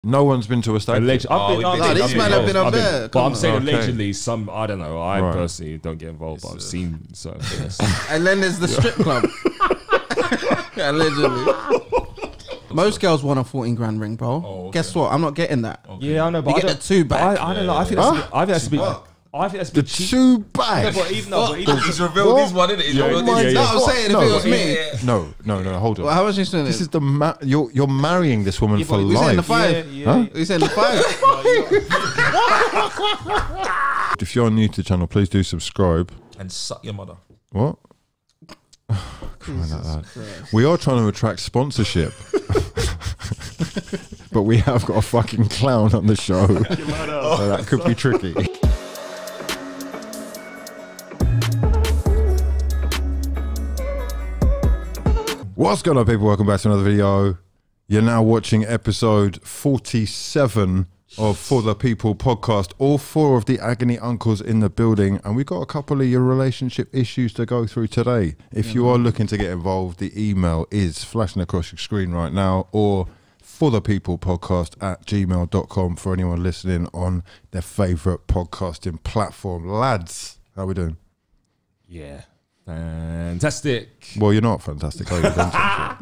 No one's been to a stag. These men have been up there. But I'm saying allegedly, I don't know. I personally don't get involved, but I've seen certain things. And then there's the strip club. Allegedly. Most girls want a 14 grand ring, bro. Oh, okay. Guess what? I'm not getting that. Okay. Yeah, I know, but you get the 2 back. I don't know. I think that's a bit. I think that's a bit cheap. 2 back. No, but even he's revealed this one, isn't it? I'm saying if it was me. No, hold on. Well, how much you saying? This is the you're marrying this woman for life. We saying the 5. Huh? We saying the 5. If you're new to the channel, please do subscribe. And suck your mother. What? We are trying to attract sponsorship. But we have got a fucking clown on the show. So that could be tricky. What's going on, people? Welcome back to another video. You're now watching episode 47 of For the People podcast. All 4 of the agony uncles in the building, and we've got a couple of your relationship issues to go through today. If you are looking to get involved, the email is flashing across your screen right now, or forthepeoplepodcast@gmail.com for anyone listening on their favourite podcasting platform. Lads, how we doing? Yeah. Fantastic. Well, you're not fantastic, are you?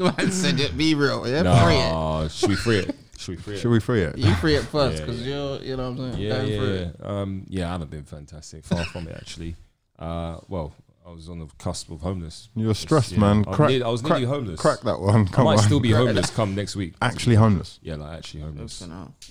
Man said it, be real. Yeah, no, should we free it? Should we free it? You free it first, because you're, you know what I'm saying? Yeah, I haven't been fantastic. Far from it, actually. Well, I was on the cusp of homeless. You're stressed, man. I was nearly homeless. Crack that one. I might still be homeless come next week. Actually homeless? Yeah, like actually homeless.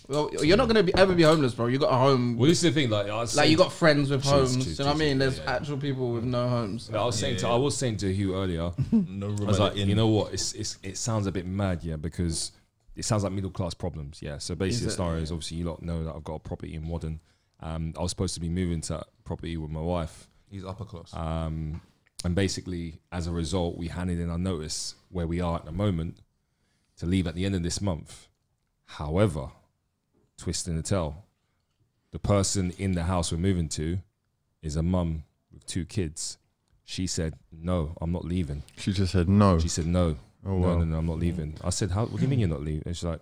Well, you're not going to ever be homeless, bro. You got a home. Well, this is the thing. Like you got friends with homes. You know what I mean? There's actual people with no homes. I was saying to Hugh earlier, no room. I was like, you know what? It sounds a bit mad, yeah, because it sounds like middle class problems, yeah. So basically, the scenario is obviously you lot know that I've got a property in Wadden. I was supposed to be moving to that property with my wife. He's upper class. And basically, as a result, we handed in our notice where we are at the moment to leave at the end of this month. However, twist in the tail, the person in the house we're moving to is a mum with 2 kids. She said, "No, I'm not leaving." She just said no. She said no. Oh, wow. No, I'm not leaving. I said, "How? What do you mean you're not leaving?" And she's like,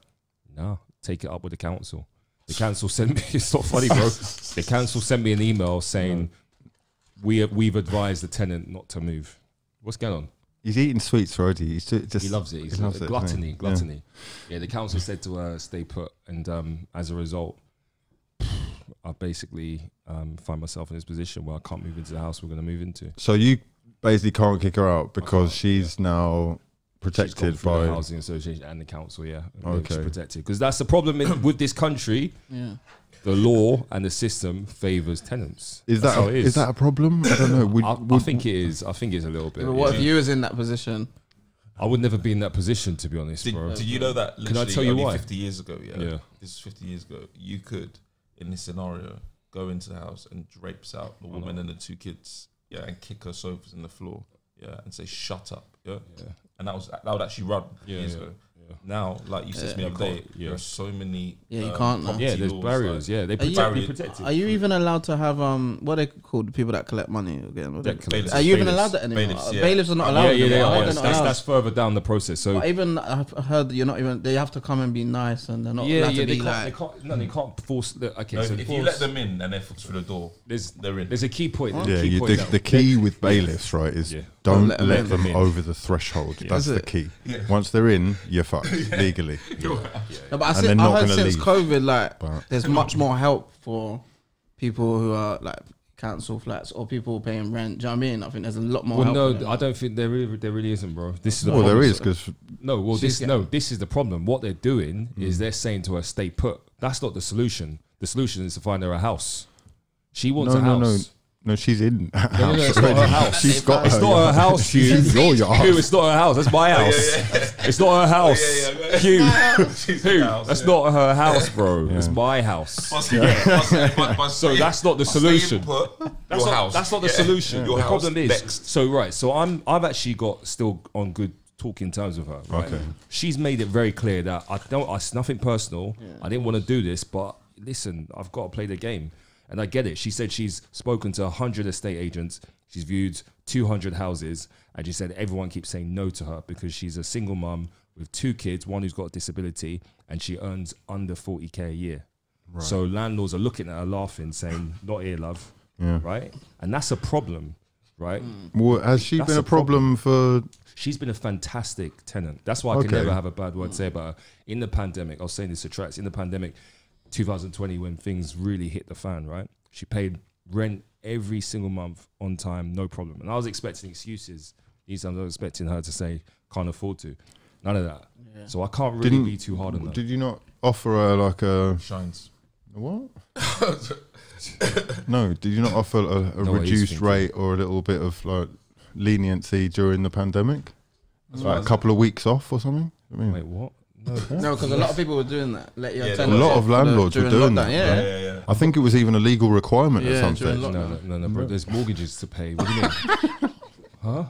"No, take it up with the council." The council sent me. It's not funny, bro. The council sent me an email saying, We've advised the tenant not to move. What's going on? He's eating sweets already. He loves it. He loves it. Gluttony. Yeah, the council said to her, stay put. And as a result, I basically find myself in this position where I can't move into the house we're going to move into. So you basically can't kick her out because she's now protected by the housing association and the council. Yeah, okay, she's protected because that's the problem with this country. Yeah. The law and the system favours tenants. Is that a problem? I don't know. I think it is. I think it's a little bit. But what if you was in that position? I would never be in that position, to be honest, bro. Do you know that? Can I tell you why? 50 years ago, yeah. This is 50 years ago. You could, in this scenario, go into the house and drapes out the woman and the 2 kids, yeah, and kick her sofas in the floor, yeah, and say shut up, yeah. And that would actually run years ago. Now, like you said to me the other day, there are so many. Yeah, you can't. There's barriers. Like, they protect. Are you even allowed to have what are they called? The people that collect money again. Bailiffs. Are you even allowed that anymore? Bailiffs are not allowed. Yeah. That's further down the process. So even I've heard you're not even. They have to come and be nice, and they're not allowed to be they can't force. If you let them in and they're through the door, they're in. There's a key point. The key with bailiffs, right, is don't let them over the threshold. That's the key. Once they're in, you're fucked legally. But I heard since COVID, there's much more help for people who are like council flats or people paying rent. Do you know what I mean? I think there's a lot more. Well, no, I don't think there really isn't, bro. This is the problem. There is because this is the problem. What they're doing is they're saying to her, "Stay put." That's not the solution. The solution is to find her a house. She wants a house. No, she's in. No, it's not her house. She's got. It's not her house, Hugh. It's not her house. That's my house. It's not her house, Hugh. That's not her house, bro. It's my house. So that's not the solution. That's not the solution. The problem is so I've actually got still on good talking terms with her. Right? Okay. She's made it very clear that it's nothing personal. I didn't want to do this, but listen, I've got to play the game. And I get it. She said she's spoken to 100 estate agents. She's viewed 200 houses. And she said everyone keeps saying no to her because she's a single mum with 2 kids, one who's got a disability, and she earns under 40k a year. Right. So landlords are looking at her laughing, saying, "Not here, love." Yeah. Right, and that's a problem, right? Well, has she been a problem for? She's been a fantastic tenant. That's why I can never have a bad word to say about her. In the pandemic, I was saying this to Trax, in the pandemic, 2020, when things really hit the fan, right? She paid rent every single month on time, no problem. And I was expecting excuses. These times I was expecting her to say, can't afford to. None of that. Yeah. So I can't really be too hard on that. Did you not offer her like a... Shines. What? No, did you not offer a reduced rate or a little bit of like leniency during the pandemic? Like a couple of weeks off or something? I mean, wait, what? No, because a lot of people were doing that. A lot of landlords were doing that. Yeah. I think it was even a legal requirement or something. No, bro. There's mortgages to pay. What do you mean? Huh?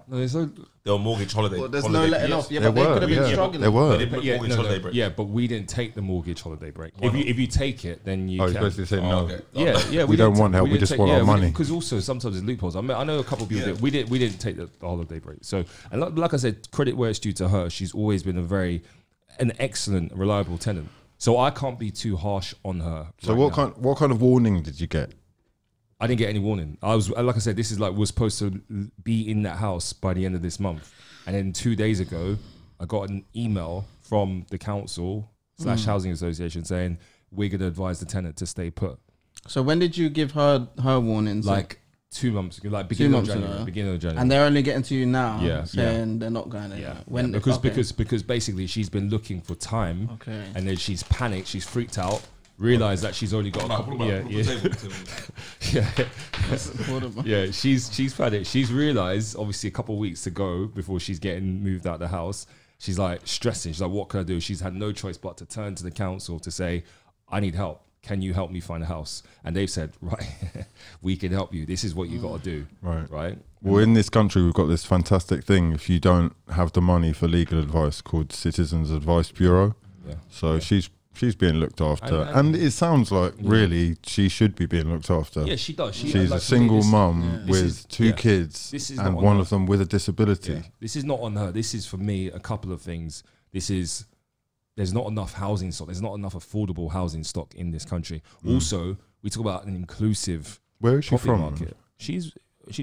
No, there's no... There were mortgage holiday. Well, there's no letting off. Yeah, but they could have been struggling. There were. They didn't mortgage holiday break. Yeah, but we didn't take the mortgage holiday break. If you take it, then you can. You're supposed to say no. Okay. Yeah. We don't want help. We just want our money. Because also sometimes there's loopholes. I know a couple of people did. We didn't take the holiday break. So, and like I said, credit where it's due to her. She's always been an excellent, reliable tenant. So I can't be too harsh on her. So what kind of warning did you get? I didn't get any warning. I was, like I said, this is like, we're supposed to be in that house by the end of this month. And then 2 days ago, I got an email from the council / housing association saying, we're going to advise the tenant to stay put. So when did you give her warnings? Like 2 months ago, like beginning of January. And they're only getting to you now, saying they're not going anywhere. When because basically she's been looking for time, and then she's panicked, she's freaked out, realised that she's only got a couple. She's panicked. She's realised obviously a couple of weeks to go before she's getting moved out the house. She's like stressing. She's like, what can I do? She's had no choice but to turn to the council to say, I need help. Can you help me find a house? And they've said, right, we can help you. This is what you got to do. Right. Well, in this country, we've got this fantastic thing. If you don't have the money for legal advice, called Citizens Advice Bureau. Yeah. So she's being looked after, and it sounds like really she should be being looked after. Yeah, she does. She's a single mum with 2 kids, and one of them with a disability. Yeah. This is not on her. This is for me a couple of things. There's not enough housing stock. There's not enough affordable housing stock in this country. Also, we talk about an inclusive. Where is she from? Market. She's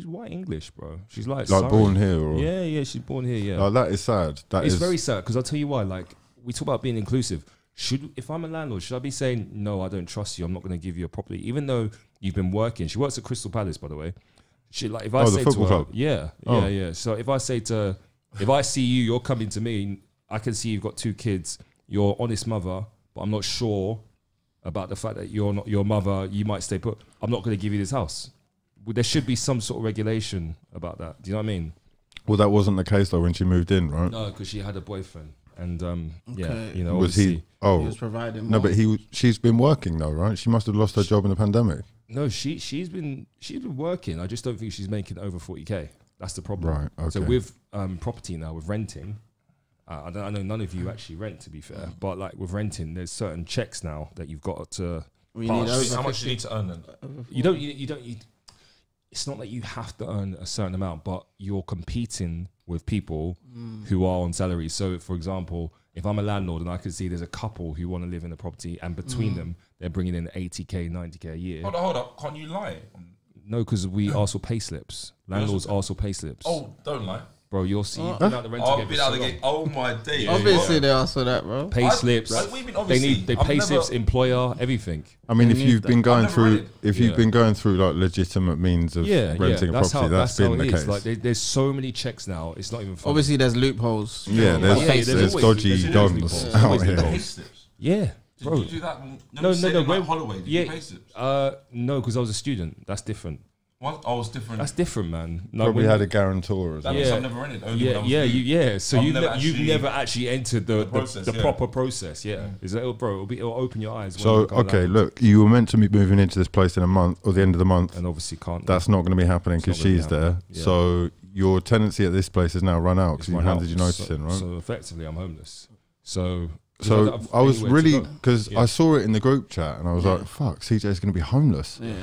white English, bro. She's like born here, or yeah, she's born here. Yeah, that is sad. It's very sad because I'll tell you why. Like, we talk about being inclusive. If I'm a landlord, should I be saying, no, I don't trust you, I'm not going to give you a property, even though you've been working? She works at Crystal Palace, by the way. If I say the football club. Yeah. So if I see you, you're coming to me, I can see you've got 2 kids, you're an honest mother, but I'm not sure about the fact that you're not your mother, you might stay put. I'm not going to give you this house. There should be some sort of regulation about that. Do you know what I mean? Well, that wasn't the case though when she moved in, right? No, because she had a boyfriend. And was he? Oh, he was providing more. No, but she's been working though, right? She must have lost her job in the pandemic. No, she's been working. I just don't think she's making over 40k. That's the problem. Right. Okay. So with property now, with renting, I know none of you actually rent, to be fair, but like with renting, there's certain checks now that you've got to. How much do you need to earn then? You don't. It's not that you have to earn a certain amount, but you're competing with people who are on salaries. So, for example, if I'm a landlord and I can see there's a couple who want to live in the property, and between them they're bringing in 80k, 90k a year. Hold up, can't you lie? No, because we ask for pay slips. Landlords ask for pay slips. Oh, don't lie. Bro, you'll see. You've been out the rental game. Been out the game. Oh my day. Obviously, they ask for that, bro. Pay slips. They pay slips, employer, everything. I mean, if you've been going through like legitimate means of renting a property, that's been the case. Like, there's so many checks now. It's not even funny. Obviously, there's loopholes. Yeah, there's dodgy dons out here. Yeah. Bro. Did you do that? No. Holloway, did you pay slips? No, because I was a student. That's different. What? Oh, it's different. That's different, man. No, probably had a guarantor. Or that means I've never rented. So you never actually entered the proper process. Yeah. Is that, bro? It'll open your eyes. So okay, look, you were meant to be moving into this place in a month or the end of the month, and obviously can't. That's not going to be happening because she's there. Yeah. So your tenancy at this place is now run out because you handed your notice in, right? So effectively, I'm homeless. So I was really, because I saw it in the group chat and I was like, fuck, CJ's going to be homeless. Yeah.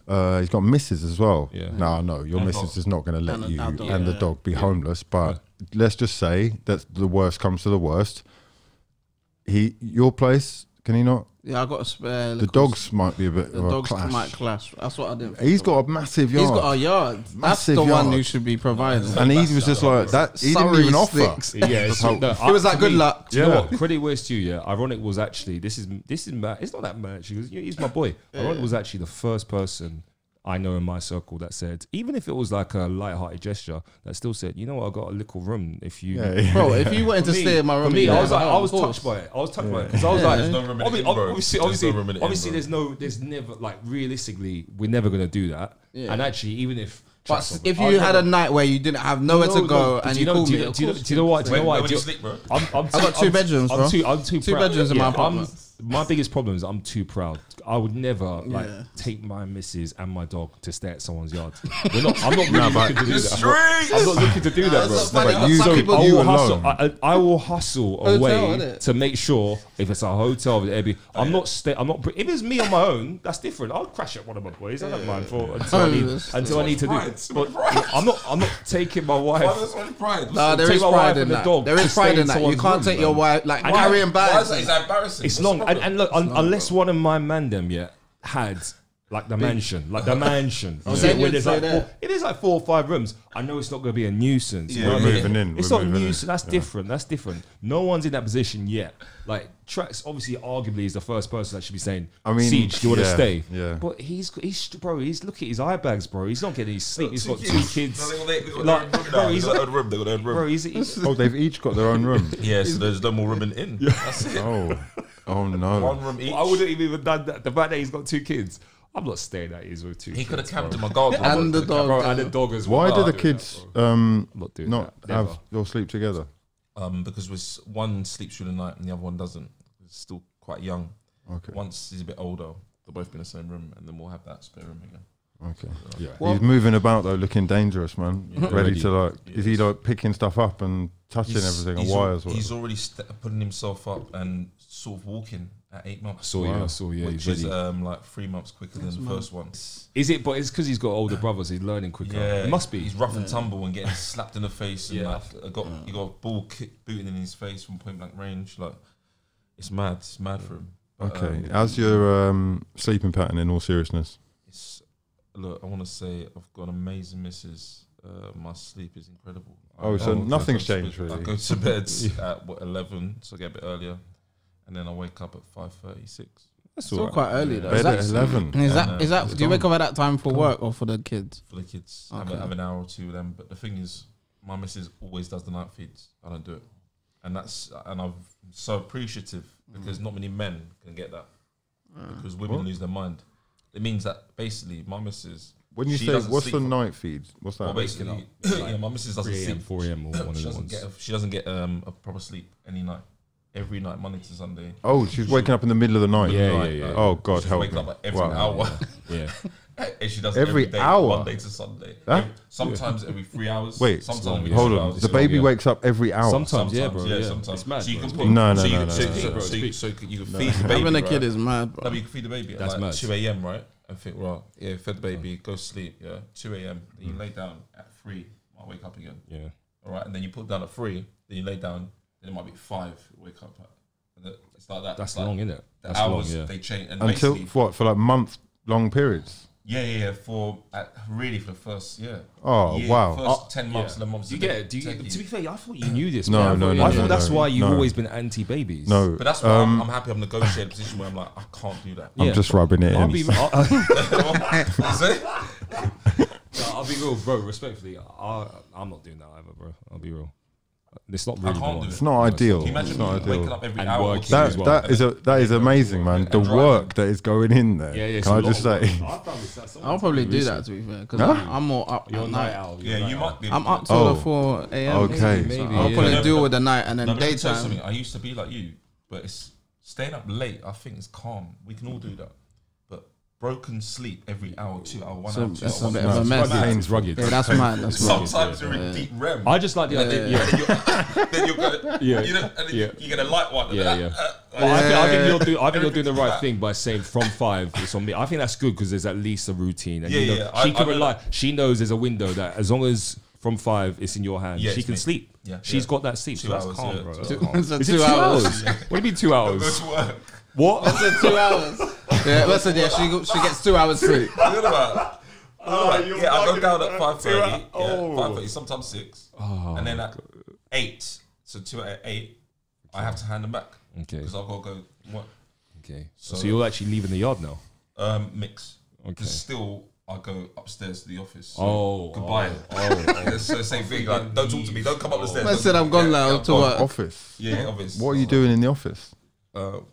He's got missus as well. Yeah. No, your missus is not going to let you and the dog be homeless. But let's just say that the worst comes to the worst. Your place, can he not? Yeah, I got a spare. The dogs might be a bit. The dogs might clash. That's what I didn't. He's got a massive yard. He's got a yard. That's the one who should be providing. And he was just like that. He didn't even offer. Yeah, it was like good luck. Do you know what? Credit where it's due. Yeah, Ironic was actually this is mad. It's not that mad. She goes, he's my boy. Ironic was actually the first person I know in my circle that said, even if it was like a light-hearted gesture, that still said, you know what, I got a little room. If you, bro, if you wanted to stay in my room, I was touched by it. Because I was like, there's no room in obviously, there's never like realistically, we're never gonna do that. And actually, even if. But if you had a night where you didn't have nowhere to go and you called me, do you know what? Where do you sleep, bro? I've got 2 bedrooms, bro. I'm too proud. 2 bedrooms in my apartment. My biggest problem is I'm too proud. I would never take my missus and my dog to stay at someone's yard. I'm not really looking to do that. I'm not looking to do that, bro. I will hustle away to make sure if it's a hotel, if it's me on my own, that's different. I'll crash at one of my boys. I don't mind until I need to do it. But I'm not taking my wife. No, there is pride in that. There is pride in that. You can't take your wife like carrying bags. It's embarrassing. It's long. And look, unless one of my mandem had like the mansion. It is like 4 or 5 rooms. I know it's not going to be a nuisance. We're moving in. It's not a nuisance. That's different. That's different. No one's in that position yet. Like Trax, obviously, arguably, is the first person that should be saying, Siege, do you want to stay? Yeah. But he's look at his eye bags, bro. He's not getting his sleep. He's got 2 kids. They've each got their own room. Yeah, so there's no more room in. That's it. Oh no. 1 room each. I wouldn't even done that. The fact that he's got 2 kids. I'm not staying at his with 2 kids. He could have camped in my garden. And the dog. And the dog as well. Why do the kids not have your sleep together? Because one sleeps through the night and the other one doesn't. He's still quite young. Okay. Once he's a bit older, they'll both be in the same room, and then we'll have that spare room again. Okay. Yeah. He's moving about though, looking dangerous, man. Ready to like. Is he like picking stuff up and touching everything and wires? He's already putting himself up and sort of walking at 8 months. I saw. Which is like 3 months quicker than the first one. Is it? But it's because he's got older brothers. He's learning quicker. Yeah, it must be. He's rough and tumble and getting slapped in the face. And he got a ball booting in his face from point blank range. Like it's mad. It's mad for him. But, okay. How's your sleeping pattern in all seriousness? Look, I want to say I've got an amazing missus. My sleep is incredible. So nothing's changed really. I go to bed at 11, so I get a bit earlier, and then I wake up at 5:36. That's still quite early though. Bed at 11. Is that? Do you wake up at that time for work or for the kids? For the kids, I have an hour or 2 with them. But the thing is, my missus always does the night feeds. I don't do it, and I'm so appreciative because not many men can get that because women lose their mind. It means that basically my missus. When you say what's the night feed? What's that? Well, basically, my missus doesn't sleep 4 a.m. or one of the ones. She doesn't get a proper sleep any night. Every night, Monday to Sunday. Oh, she's waking up in the middle of the night. Yeah. Oh God, help me. She wakes up every hour. Yeah. And she does every day, hour, Monday to Sunday. Huh? Sometimes every 3 hours. Wait, sometimes hold on. The baby wakes up every hour. Sometimes, yeah, bro. Yeah, sometimes. It's mad. So you can put, no. So you can feed the baby. Having a kid is mad, bro. No, you can feed the baby at like 2 a.m. right? And think, well, fed the baby, go sleep. Yeah, 2 a.m. Then you lay down at 3. Might wake up again. Yeah. All right, and then you put down at 3. Then you lay down. Then it might be 5. Wake up. It's like that. That's long, isn't it? The hours they change until what for like month-long periods. Yeah. For the first Oh year, wow! First 10 months, 11 months. You get it? To be fair, I thought you knew this. No. I thought that's why you've always been anti-babies. No, but that's why I'm happy. I'm negotiating a position where I'm like, I can't do that. I'm just rubbing it in. I'll be real, bro. Respectfully, I'm not doing that either, bro. I'll be real. It's not really. It's not ideal. Can you imagine it's not ideal. waking up every hour? That is amazing, man. The work that is going in there. Yeah. Can I just say? I'll probably do that to be fair, because I'm more up. You're a night owl. Yeah, you might be. I'm up till the 4 a.m. Okay, maybe. I'll probably deal with the night and then daytime. I used to be like you, but it's staying up late. I think it's calm. We can all do that, but broken sleep every hour, 2 hour, 1 So hour, 2 that's hour. a bit of a mess. Pain's rugged. Yeah, that's mad. That's Sometimes you're in deep REM. I just like the idea. Then you're gonna, Yeah. you know, and then you're gonna light one. Yeah. I think you're doing the right thing by saying from 5 it's on me. I think that's good because there's at least a routine. And she can rely. She knows there's a window that as long as from 5 it's in your hands, she can sleep. Yeah, she's got that sleep. 2 so that's hours, calm, yeah. bro. So Is it 2 hours? What do you mean 2 hours? Go to work. What? I said 2 hours. Yeah, listen, she gets 2 hours sleep. I go down at 5:30. 5:30, sometimes 6, and then at 8. So 2 at 8, I have to hand them back. Okay. Because I've got to go work. Okay. So you're actually leaving the yard now? Mix. Okay. Because still, I go upstairs to the office. So Oh. goodbye. It's the same thing. Like, don't talk to me. Don't come up the stairs. I said I'm gone now to work. Office. Yeah, office. What are you doing in the office?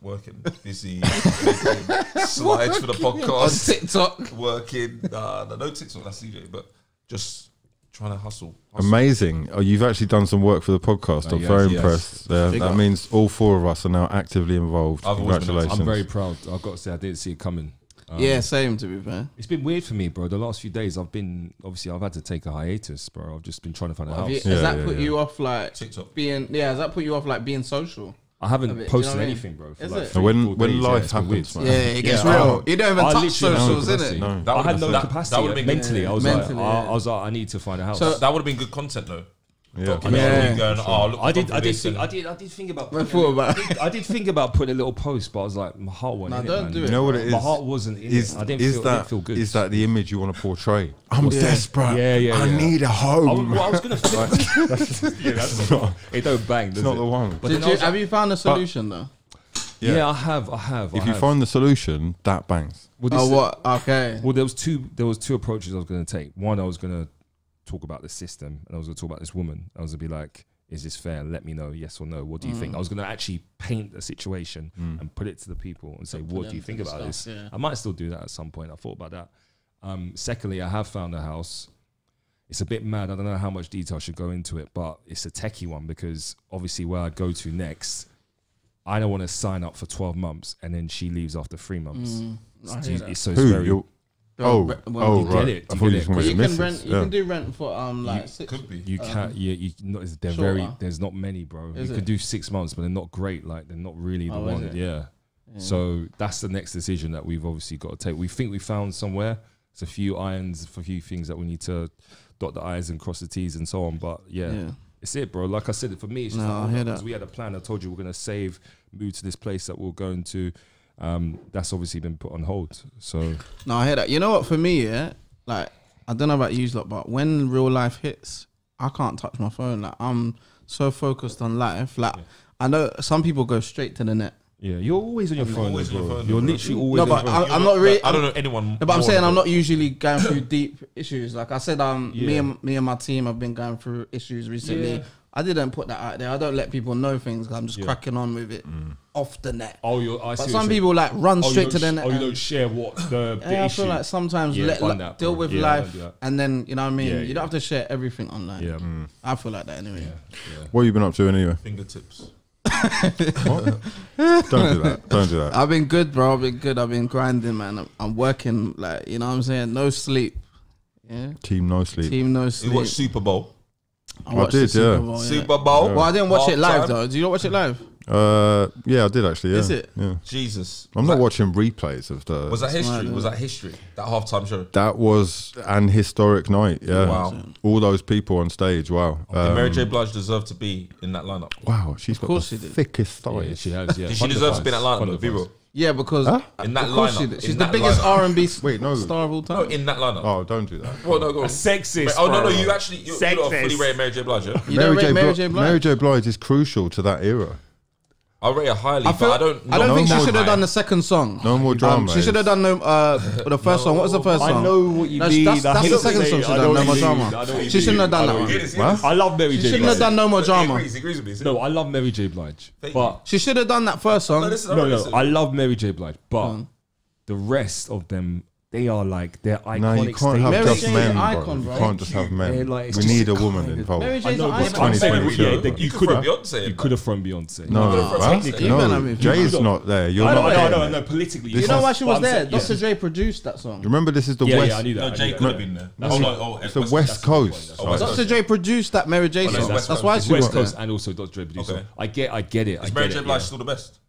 Working, busy, making slides for the On podcast, TikTok. working. No TikTok, that's CJ, but just trying to hustle. Amazing. Oh, you've actually done some work for the podcast. I'm very impressed. That means all 4 of us are now actively involved. Congratulations. I'm very proud. I've got to say, I didn't see it coming. Yeah, same to be fair. It's been weird for me, bro. The last few days, I've had to take a hiatus, bro. I've just been trying to find a house. Has that put you off like TikTok being? Yeah, has that put you off like being social? I haven't bit, posted you know anything, bro. For Is like it? 3, when 4 days, life happens, man. Yeah, it gets Yeah, real. You don't even I touch literally don't have socials, capacity. innit? No. I had no That capacity would've been mentally. I was Mentally, like, yeah. I was like, I need to find a house. So- that would have been good content though. Yeah. Documentary going, look, I did think about. I thought about I did think about putting a little post, but I was like, my heart wasn't in it, don't man. do it. You know what it is? My heart wasn't in it. I didn't feel good. Is that the image you want to portray? I'm desperate. Yeah. I need a home. I was gonna. That's not. It don't bang. It's not the one. But have you found a solution though? Yeah, I have. If you find the solution, that bangs. Well, what? Okay. Well, there was two approaches I was going to take. One, I was going to talk about the system, and I was going to talk about this woman. I was going to be like, "Is this fair? Let me know, yes or no. What do you think?" I was going to actually paint the situation and put it to the people and say, "What do you think about this?" Yeah. I might still do that at some point. I thought about that. Secondly, I have found a house. It's a bit mad. I don't know how much detail I should go into it, but it's a techie one because obviously where I go to next, I don't want to sign up for 12 months and then she leaves after 3 months. So it's very. Right. get it. I thought you were You going can rent. You can do rent for like 6. Could be. You can't. They're shorter. very. There's not many, bro. Is you it? could do 6 months, but they're not great. Like they're not really the Oh, is one. it? Yeah. So that's the next decision that we've obviously got to take. We think we found somewhere. There's a few irons for a few things that we need to dot the I's and cross the T's and so on. But yeah. It's it, bro. Like I said, for me, it's just I hear that. because we had a plan. I told you we're going to move to this place that we're going to. That's obviously been put on hold. So No, I hear that. You know what? For me, yeah, like I don't know about you lot, but when real life hits, I can't touch my phone. Like I'm so focused on life. Like I know some people go straight to the net. yeah, you're always on your phone, always on your bro. phone, You're bro. literally always. No, on but your phone. I'm not really. I don't know anyone. But I'm more saying than I'm that. not usually going through deep issues. Like I said, Yeah. me and my team have been going through issues recently. Yeah. I didn't put that out there. I don't let people know things. 'Cause I'm just cracking on with it off the net. Oh, I see But what some you're saying. people like run you straight don't to the net. you and- don't share what the Yeah, I issue. feel like sometimes Yeah, fun that, deal bro. with Yeah, I life, don't do that. and then you know what I mean. Yeah, You yeah. don't have to share everything online. Yeah. I feel like that anyway. What have you been up to anyway? Fingertips. Don't do that. Don't do that. I've been good, bro. I've been good. I've been grinding, man. I'm working, like you know what I'm saying. No sleep. Yeah. Team no sleep. Team no You sleep. watched Super Bowl. I watched did, the Super yeah. Bowl, yeah. Super Bowl. Well, I didn't watch it live Halftime. though. Do you not watch it live? Yeah, I did actually. Yeah. Is it? Yeah. Jesus. I'm not watching replays of the. Was that history? mad, Was that history? That halftime show. That was an historic night. Yeah. Wow. All those people on stage. Wow. Did Mary J. Blige deserve to be in that lineup? Wow. She's got course the she did. thickest Yeah, thighs. she has. Yeah, Did she deserve to be in that lineup? though? Be real. Yeah, because In that of course lineup. she did. She's In the that biggest lineup. R&B Wait, no. star of all time. No, in that lineup. Oh, don't do that. Well, no, go on. Sexist. Wait, oh no, bro. you actually you are fully rate Mary J. Blige. Yeah? You don't rate Mary J. Blige? Mary J. Blige is crucial to that era. I rate her highly, I but I don't. I don't no think she more should have high. done the second song. No more drama. She should have done the first song. What was the first I song? know what you That's- mean. that's I the know second what you song mean. she I done, know No what More you Drama. mean. I know what you She shouldn't mean. have done I that know one. what you Yes, mean. yes. I love Mary She J. shouldn't have Blige. done No More Drama. He agrees with me. No, I love Mary J. Blige. Thank But She should have done that first song. No, listen, no, listen. I love Mary J. Blige. But on. the rest of them They are like they're iconic. No, you can't have Mary just Jane's men, an bro. icon, You bro. can't just have men. Yeah, like, it's We just need a kind woman of- involved. Mary I Jane's know, an but icon. I'm saying, 2022. yeah, You could have Beyonce, you could have thrown Beyonce. No, Technically, no, even, I mean, Jay's you not there. You're I not there. know, I know. Politically, This You know is- why she was but I'm there? saying- Dr. Dre produced that song. Remember, this is the Yeah, West. yeah, I knew that. No, I Jay knew could that. have been there. It's the West Coast. Oh, West Dr. Coast. Dre produced that Mary J Oh, song. that's That's why It's she was West there. Coast and also Dr. Dre producer. Okay. I get it. Is Mary J. Blige still the best?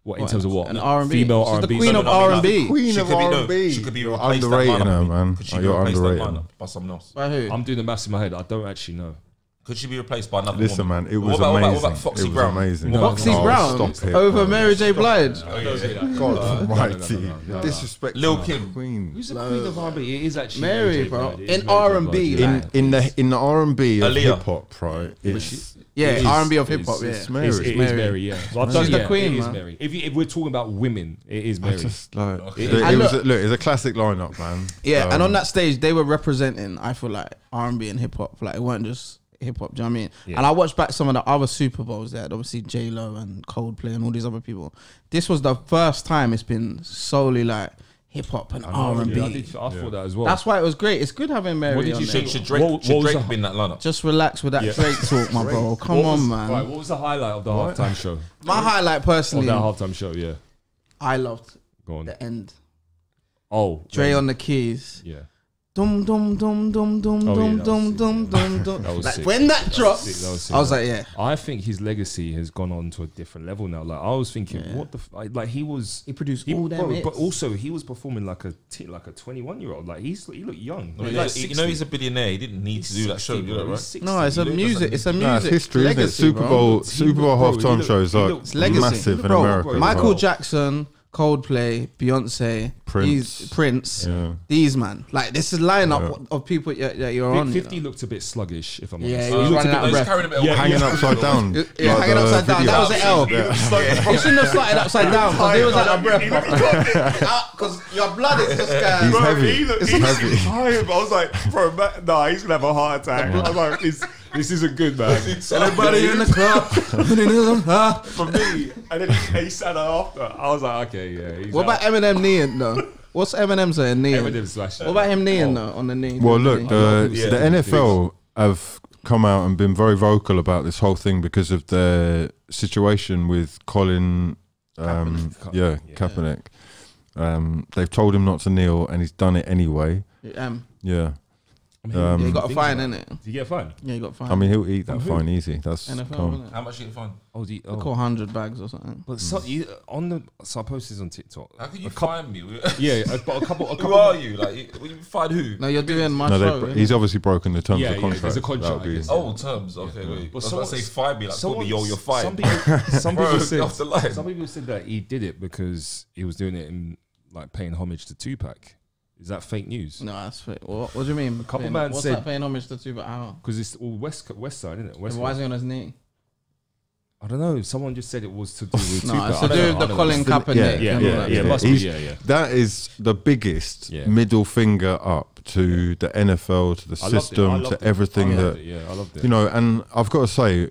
What in terms of what? And R&B. Female She's the R&B. queen of R&B. Queen She of could be, R&B. she could be You're replaced underrating that her, lineup. man. Could she Oh, be you're replaced that underrating. lineup by someone else? By who? I'm doing the maths in my head. I don't actually know. Could she be replaced by another Listen, woman? man, it was What about amazing. Foxy It was Brown? amazing. No, Foxy no, Brown stop it, over bro. Mary J. Blige. God No, almighty. no. Disrespect. Lil' Kim. Queen. Who's the queen of R&B? It is actually Mary, J. bro. Blige. It is In Mary J. R&B, Blige, like- yeah. In the R&B of Aaliyah. hip hop, right? It's Yeah, It is. R&B of It hip hop. is. Yeah, It's Mary. It is Mary. Mary, yeah. Well, She's the yeah, queen, it is man. Mary. If we're talking about women, it is I Mary. just like Okay. it And was look- look, it's a classic lineup, man. Yeah, and on that stage, they were representing, I feel like, R&B and hip hop. Like, it weren't just hip hop, do you know what I mean? Yeah. And I watched back some of the other Super Bowls there, obviously J-Lo and Coldplay and all these other people. This was the first time it's been solely like hip hop and R&B. Yeah, I thought that as well. That's why it was great. It's good having Mary What did on you there. think? Should Drake, What should was Drake the- be in that lineup? Just relax with that Yeah. Drake talk, my bro. Come What on, was- man. Right, what was the highlight of the halftime show? My highlight Of personally, that halftime show, yeah. I loved Go on. the end. Oh, Dre yeah. on the keys. Yeah. Dum dum dum dum dum Oh, yeah, dum that was dum sick, dum yeah. dum dum. That was Like sick. when that dropped, sick, that was sick, I was yeah. like, yeah. I think his legacy has gone on to a different level now. Like I was thinking, Yeah. what the like he was. He produced all them hits. but also he was performing like a 21-year-old. Like he looked young. No, He's you like know, 60. he's a billionaire. He didn't need to do that show. You know, right? 60, No, it's a bro. music. It's a Nah, it's music. history, isn't it? legacy, Super bro. Bowl halftime shows are It's legacy. massive in Bro, America. Michael bro. Jackson, Coldplay, Beyonce, Prince, Yeah. these man. Like this is lineup of people that you're on. Big you 50 know. looked a bit sluggish, if I'm Yeah, honest. he was running out of He's breath. carrying a bit of Yeah, weight. Hanging upside down. Yeah, hanging the upside down. video. That was an L. He shouldn't have started upside down because he was out of breath. Because your blood is just going. He's heavy. He's heavy. tired. I was like, bro, nah, he's gonna have a heart attack. I was like, this isn't good, man. Everybody in the club. For me, and then he sat after. I was like, okay, yeah. He's What about Eminem kneeing though? What's Eminem saying kneeing? Eminem slashed? What about him kneeing though on the knee? Well, look, the Yeah. NFL have come out and been very vocal about this whole thing because of their situation with Colin, Kaepernick. They've told him not to kneel, and he's done it anyway. Yeah, Yeah, yeah, he got a fine, innit? Did you get a fine? Yeah, he got a fine. I mean he'll eat that who? fine easy. That's NFL, calm. isn't it? How much did you find? Oh, Call 100 bags or something. But so I posted this on TikTok. How could you find me? Yeah, but a couple. Who are you? Like, you find who? No, you're doing my No, show. he's obviously broken the terms Yeah, of yeah, contract. there's a contract, That would be- I guess. Oh, terms. Okay, wait. I was about to say find me. Like, call me, yo, you're fired. Some Bro, people get off the line. some people said that he did it because he was doing it in like paying homage to Tupac. Is that fake news? No, that's fake. What do you mean? couple Paying- man what's said- that paying homage to Tupac? How? Because it's all west side, isn't it? West Why is Coast. he on his knee? I don't know. Someone just said it was to do with No, Tupac. it's I to don't do know, with I the don't Colin know. Kaepernick. Yeah, and all yeah, that. yeah. Yeah, Must be, he's- yeah. That is the biggest Yeah. middle finger up to the NFL, to the I loved it. I system, loved to it. everything I that loved it, yeah, I loved it. you know. And I've got to say,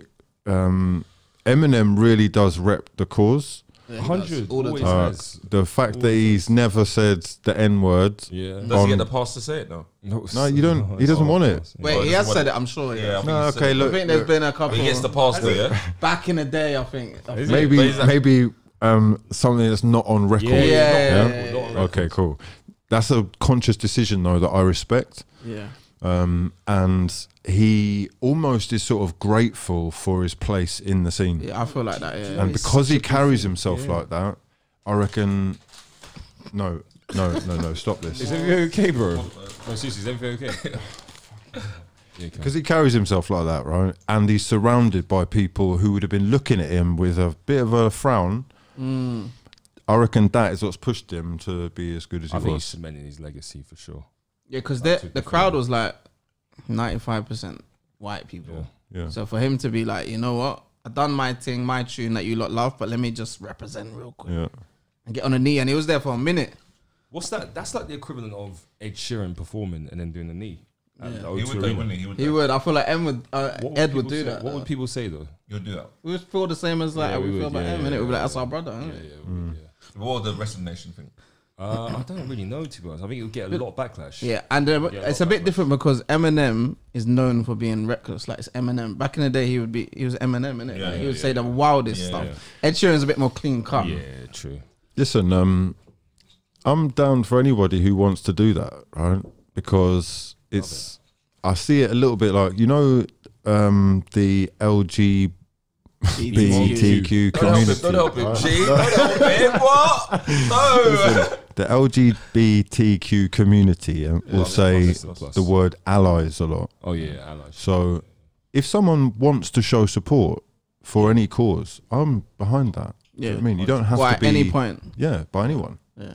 Eminem really does rep the cause. Yeah, he does. 100 all the always time. has. The fact that he's never said the N word. Yeah. Does he get the pass to say it now? No, you don't. He doesn't want it. Wait, Oh, he that's has what- said it. I'm sure. Yeah, I Yeah. think No, he said okay, it. I look. think there's been a couple. He gets the pass to yeah. Back in the day, I think. Is it? Maybe, But is that- maybe something that's not on record. Yeah. Okay, cool. That's a conscious decision though that I respect. Yeah. And he almost is sort of grateful for his place in the scene. Yeah, I feel like that. Yeah. And because he carries himself like that, I reckon. No, stop this. Is everything okay, bro? No, seriously, is everything okay? Because he carries himself like that, right? And he's surrounded by people who would have been looking at him with a bit of a frown. I reckon that is what's pushed him to be as good as he I think he's was. cementing his legacy for sure. Yeah, because the crowd was like 95% white people. Yeah. So for him to be like, you know what, I done my thing, my tune that you lot love, but let me just represent real quick Yeah. and get on a knee. And he was there for a minute. What's that? That's like the equivalent of Ed Sheeran performing and then doing the knee. at the He O2 would do, Arena. wouldn't he? He would He do. would. I feel like Ed What would people do say- that. What would people say though? He would do that. We would feel the same as like Yeah, how we we feel would, about yeah, him, yeah, innit? We'd be like, yeah, that's yeah. our brother, innit? Yeah. What would the rest of the nation think? I don't really know, to be honest. I think it'll get a lot of backlash. Yeah, and it's a bit different because Eminem is known for being reckless. Like, it's Eminem. Back in the day, he was Eminem, innit? Yeah, Like, he would say the wildest stuff. Yeah. Ed Sheeran's a bit more clean cut. Yeah, true. Listen, I'm down for anybody who wants to do that, right? Because I see it a little bit like, you know, the LGBTQ community. Don't help him, G. Don't help him. What? No. Listen, the LGBTQ community will say the word allies a lot. Oh yeah, allies. So if someone wants to show support for any cause, I'm behind that. Yeah. You know what I mean, you don't have to be at any point. Yeah, by anyone. Yeah.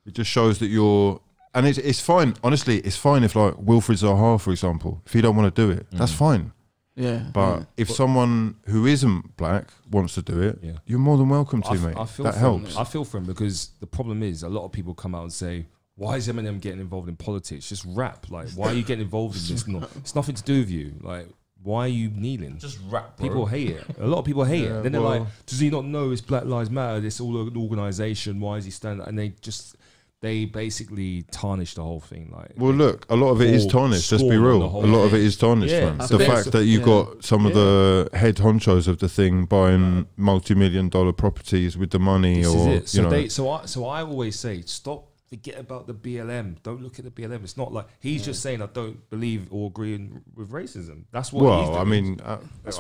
It just shows that you're, and it's fine. Honestly, it's fine if like Wilfred Zaha, for example, if you don't want to do it, that's fine. Yeah. But if someone who isn't black wants to do it, you're more than welcome to, mate. That helps. I feel for him because the problem is a lot of people come out and say, why is Eminem getting involved in politics? Just rap. Like, why are you getting involved in this? It's nothing to do with you. Like, why are you kneeling? Just rap, bro. People hate it. A lot of people hate it. Then they're like, does he not know it's Black Lives Matter? This all an organisation. Why is he standing? And they basically tarnish the whole thing. Like, well, look, a lot of it is tarnished. Let's be real. A lot of it is tarnished, man. The fact that you've got some of the head honchos of the thing buying multi-million-dollar properties with the money, or you know. So I always say, forget about the BLM. Don't look at the BLM. It's not like he's just saying I don't believe or agree with racism. That's what. Well, I mean,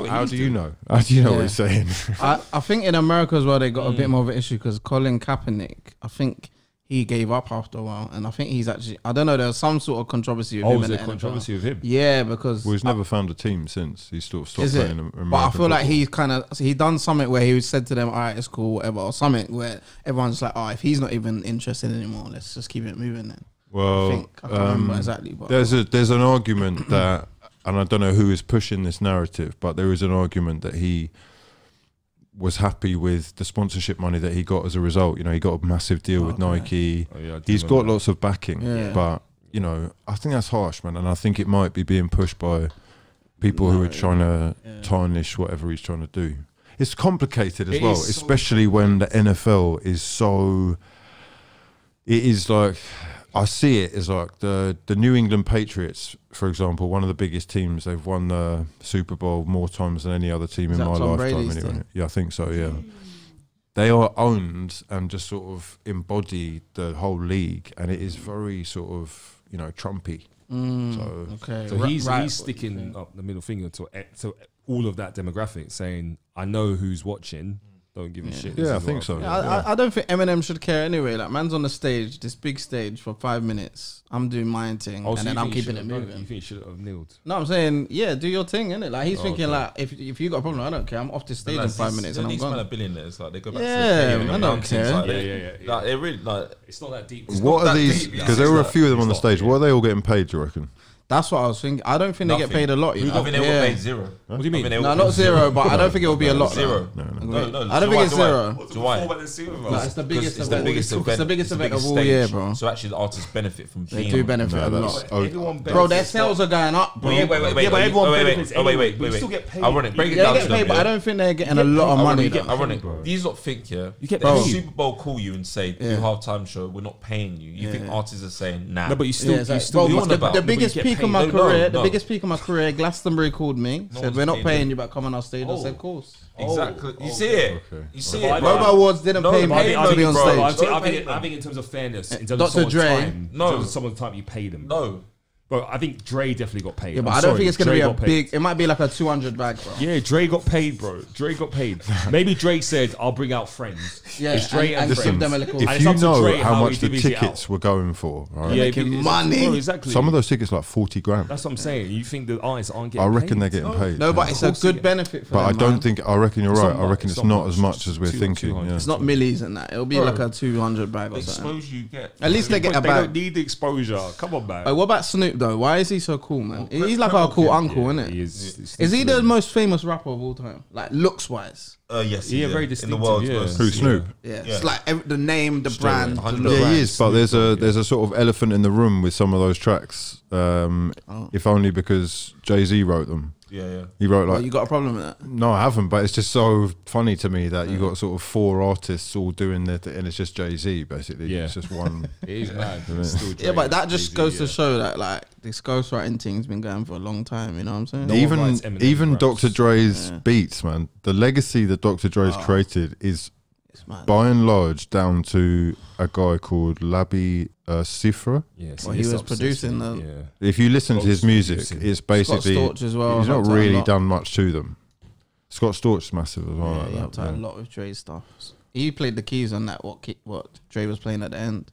how do you know? How do you know what he's saying? I think in America as well, they got a bit more of an issue because Colin Kaepernick, I think he gave up after a while, and I think he's actually, I don't know, there was some sort of controversy with him. Was there controversy with him? Yeah, because he's never found a team since. He's sort of stopped playing American But I feel football. like he done something where he said to them, all right, it's cool, whatever, or something where everyone's like, oh, if he's not even interested anymore, let's just keep it moving then. Well, I can't remember exactly. But there's an argument that, and I don't know who is pushing this narrative, but there is an argument that he was happy with the sponsorship money that he got as a result. You know, he got a massive deal with Nike. He's got lots of backing, but you know, I think that's harsh, man. And I think it might be being pushed by people who are trying to tarnish whatever he's trying to do. It's complicated as well, especially when the NFL is so. It is like, I see it as like the New England Patriots, for example, one of the biggest teams. They've won the Super Bowl more times than any other team in my lifetime. Anyway, yeah, I think so. Yeah, they are owned and just sort of embody the whole league, and it is very sort of, you know, Trumpy. So he's sticking up the middle finger to all of that demographic, saying, "I know who's watching." Don't give a shit. Yeah, I think so. I don't think Eminem should care anyway. Like, man's on the stage, this big stage for 5 minutes. I'm doing my thing, and then I'm keeping it moving. You think he should have kneeled? No, I'm saying, yeah, do your thing, innit? Like, he's thinking, like, if you got a problem, I don't care. I'm off this stage in 5 minutes, and I'm gone. These billionaires, like, they go back to I don't care. Like, it really, like, it's not that deep. What are these? Because there were a few of them on the stage. What are they all getting paid, do you reckon? That's what I was thinking. I don't think they get paid a lot. You know? I think they will pay zero. What do you mean? No, not zero, but I don't think it will be a lot. Zero. No. I don't think it's zero. Why? It's the biggest event. It's the biggest event of all year, bro. So actually, the artists benefit from being. They do benefit a lot. Bro, bro, their sales are going up, bro. Yeah, but everyone benefits. Wait. We still get paid. Ironic. Break it Yeah, down. they get paid, but I don't think they're getting a lot of money. Ironic. These lot think, you get the paid. Super Bowl call you and say, do halftime show, we're not paying you. You think artists are saying, nah. No, but you still. The biggest peak of my career. The biggest peak of my career, Glastonbury called me, said, we're not paying you, but come on our stage. I said, of course. Exactly. You see it. You see it. Global Awards didn't pay me to be on stage. I think in terms of fairness, in terms of someone's time, in terms of someone's time, you pay them. No. But I think Dre definitely got paid. Yeah, but I don't think it's going to be a big. It might be like a 200 bag, bro. Yeah, Dre got paid, bro. Dre got paid. Maybe Dre said, "I'll bring out friends." Yeah, it's Dre and give them a little. If you know how much the tickets were going for, right? Yeah, making money. Bro, exactly. Some of those tickets like 40 grand. That's what I'm saying. You think the artists aren't getting? I reckon paid? they're getting paid. No, but it's a good benefit for them. But I don't think. I reckon you're right. I reckon it's not as much. much as we're thinking. It's not millies and that. It'll be like a 200 bag or something. Exposure you get. At least they get a bag. They don't need the exposure. Come on, man. What about Snoop though? Why is he so cool, man? He's like our cool uncle, isn't it? Is he the most famous rapper of all time? Like, looks wise? Yes. Yeah, very distinctive. In the world, Who, Snoop? Yeah, it's like the name, the brand. Yeah, he is. But there's a sort of elephant in the room with some of those tracks. If only because Jay-Z wrote them. Yeah. He wrote like, Well, you got a problem with that? no, I haven't, but it's just so funny to me that you got sort of 4 artists all doing their and it's just Jay-Z basically. Yeah. It's just one. It is mad. It's still Yeah, but that just Jay-Z, goes to show that like this ghostwriting thing's been going for a long time. You know what I'm saying? No one even writes Eminem even raps. Dr. Dre's beats, man. The legacy that Dr. Dre's created is It's mad. by and large down to a guy called Labi Sifra. Yeah, Well, he was producing the- Yeah. If you listen to his Scott's music, producing. it's basically Scott Storch as well. he's not helped out a really lot. done much to them. Scott Storch's massive as well. Yeah, like he that, helped out a lot with Dre's stuff. He played the keys on that. What Dre was playing at the end.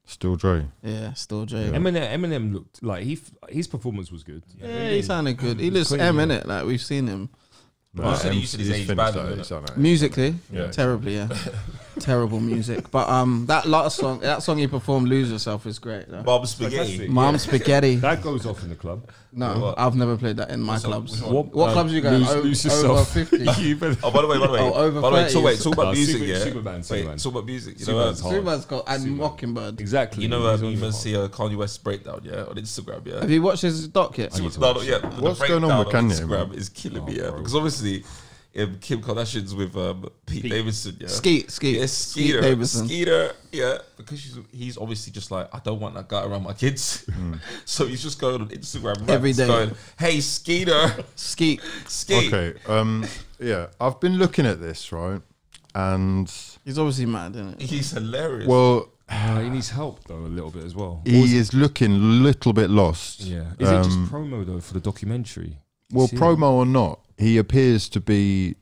Still Dre. Yeah, still Dre. Eminem looked like his performance was good. Yeah, he sounded good. He looks clean, M yeah. in it. Like we've seen him Well, you said he used to his he's age finished bad, that, innit? he's done it. musically. Yeah. Terribly, yeah. Terrible music. But that last song, that song he performed, "Lose Yourself," is great. Though. Bob Spaghetti. Fantastic. Mom Spaghetti. That goes off in the club. No, What? I've never played that in my What's up? clubs. Which one? What clubs you going? Lose Over yourself. 50. You better- Oh, by the way. Oh, over By the way, 30s. talk about music, Super- yeah. Superman. Wait, talk about music. You know, Superman's hard. Superman's got and Superman. Mockingbird. Exactly. you know, He's you on must your see a Kanye West breakdown, yeah, on Instagram, yeah. Have you watched his doc yet? need to No, watch yeah. it. What's going on with breakdown Kanye, Instagram man? is killing me, Oh, yeah, bro. because obviously Kim Kardashian's with Pete Davidson, yeah. Skeet. Yeah, Skeet Davidson. Skeeter, yeah, because he's obviously just like, I don't want that guy around my kids, so he's just going on Instagram Every raps day. going, "Hey, Skeeter, Skeet. Skeet." Okay. Yeah, I've been looking at this, right? And He's obviously mad, isn't it? He's hilarious. well, he needs help though a little bit as well. he is looking a little bit lost. Yeah. Is it just promo though for the documentary? Well, See? promo or not, he appears to be,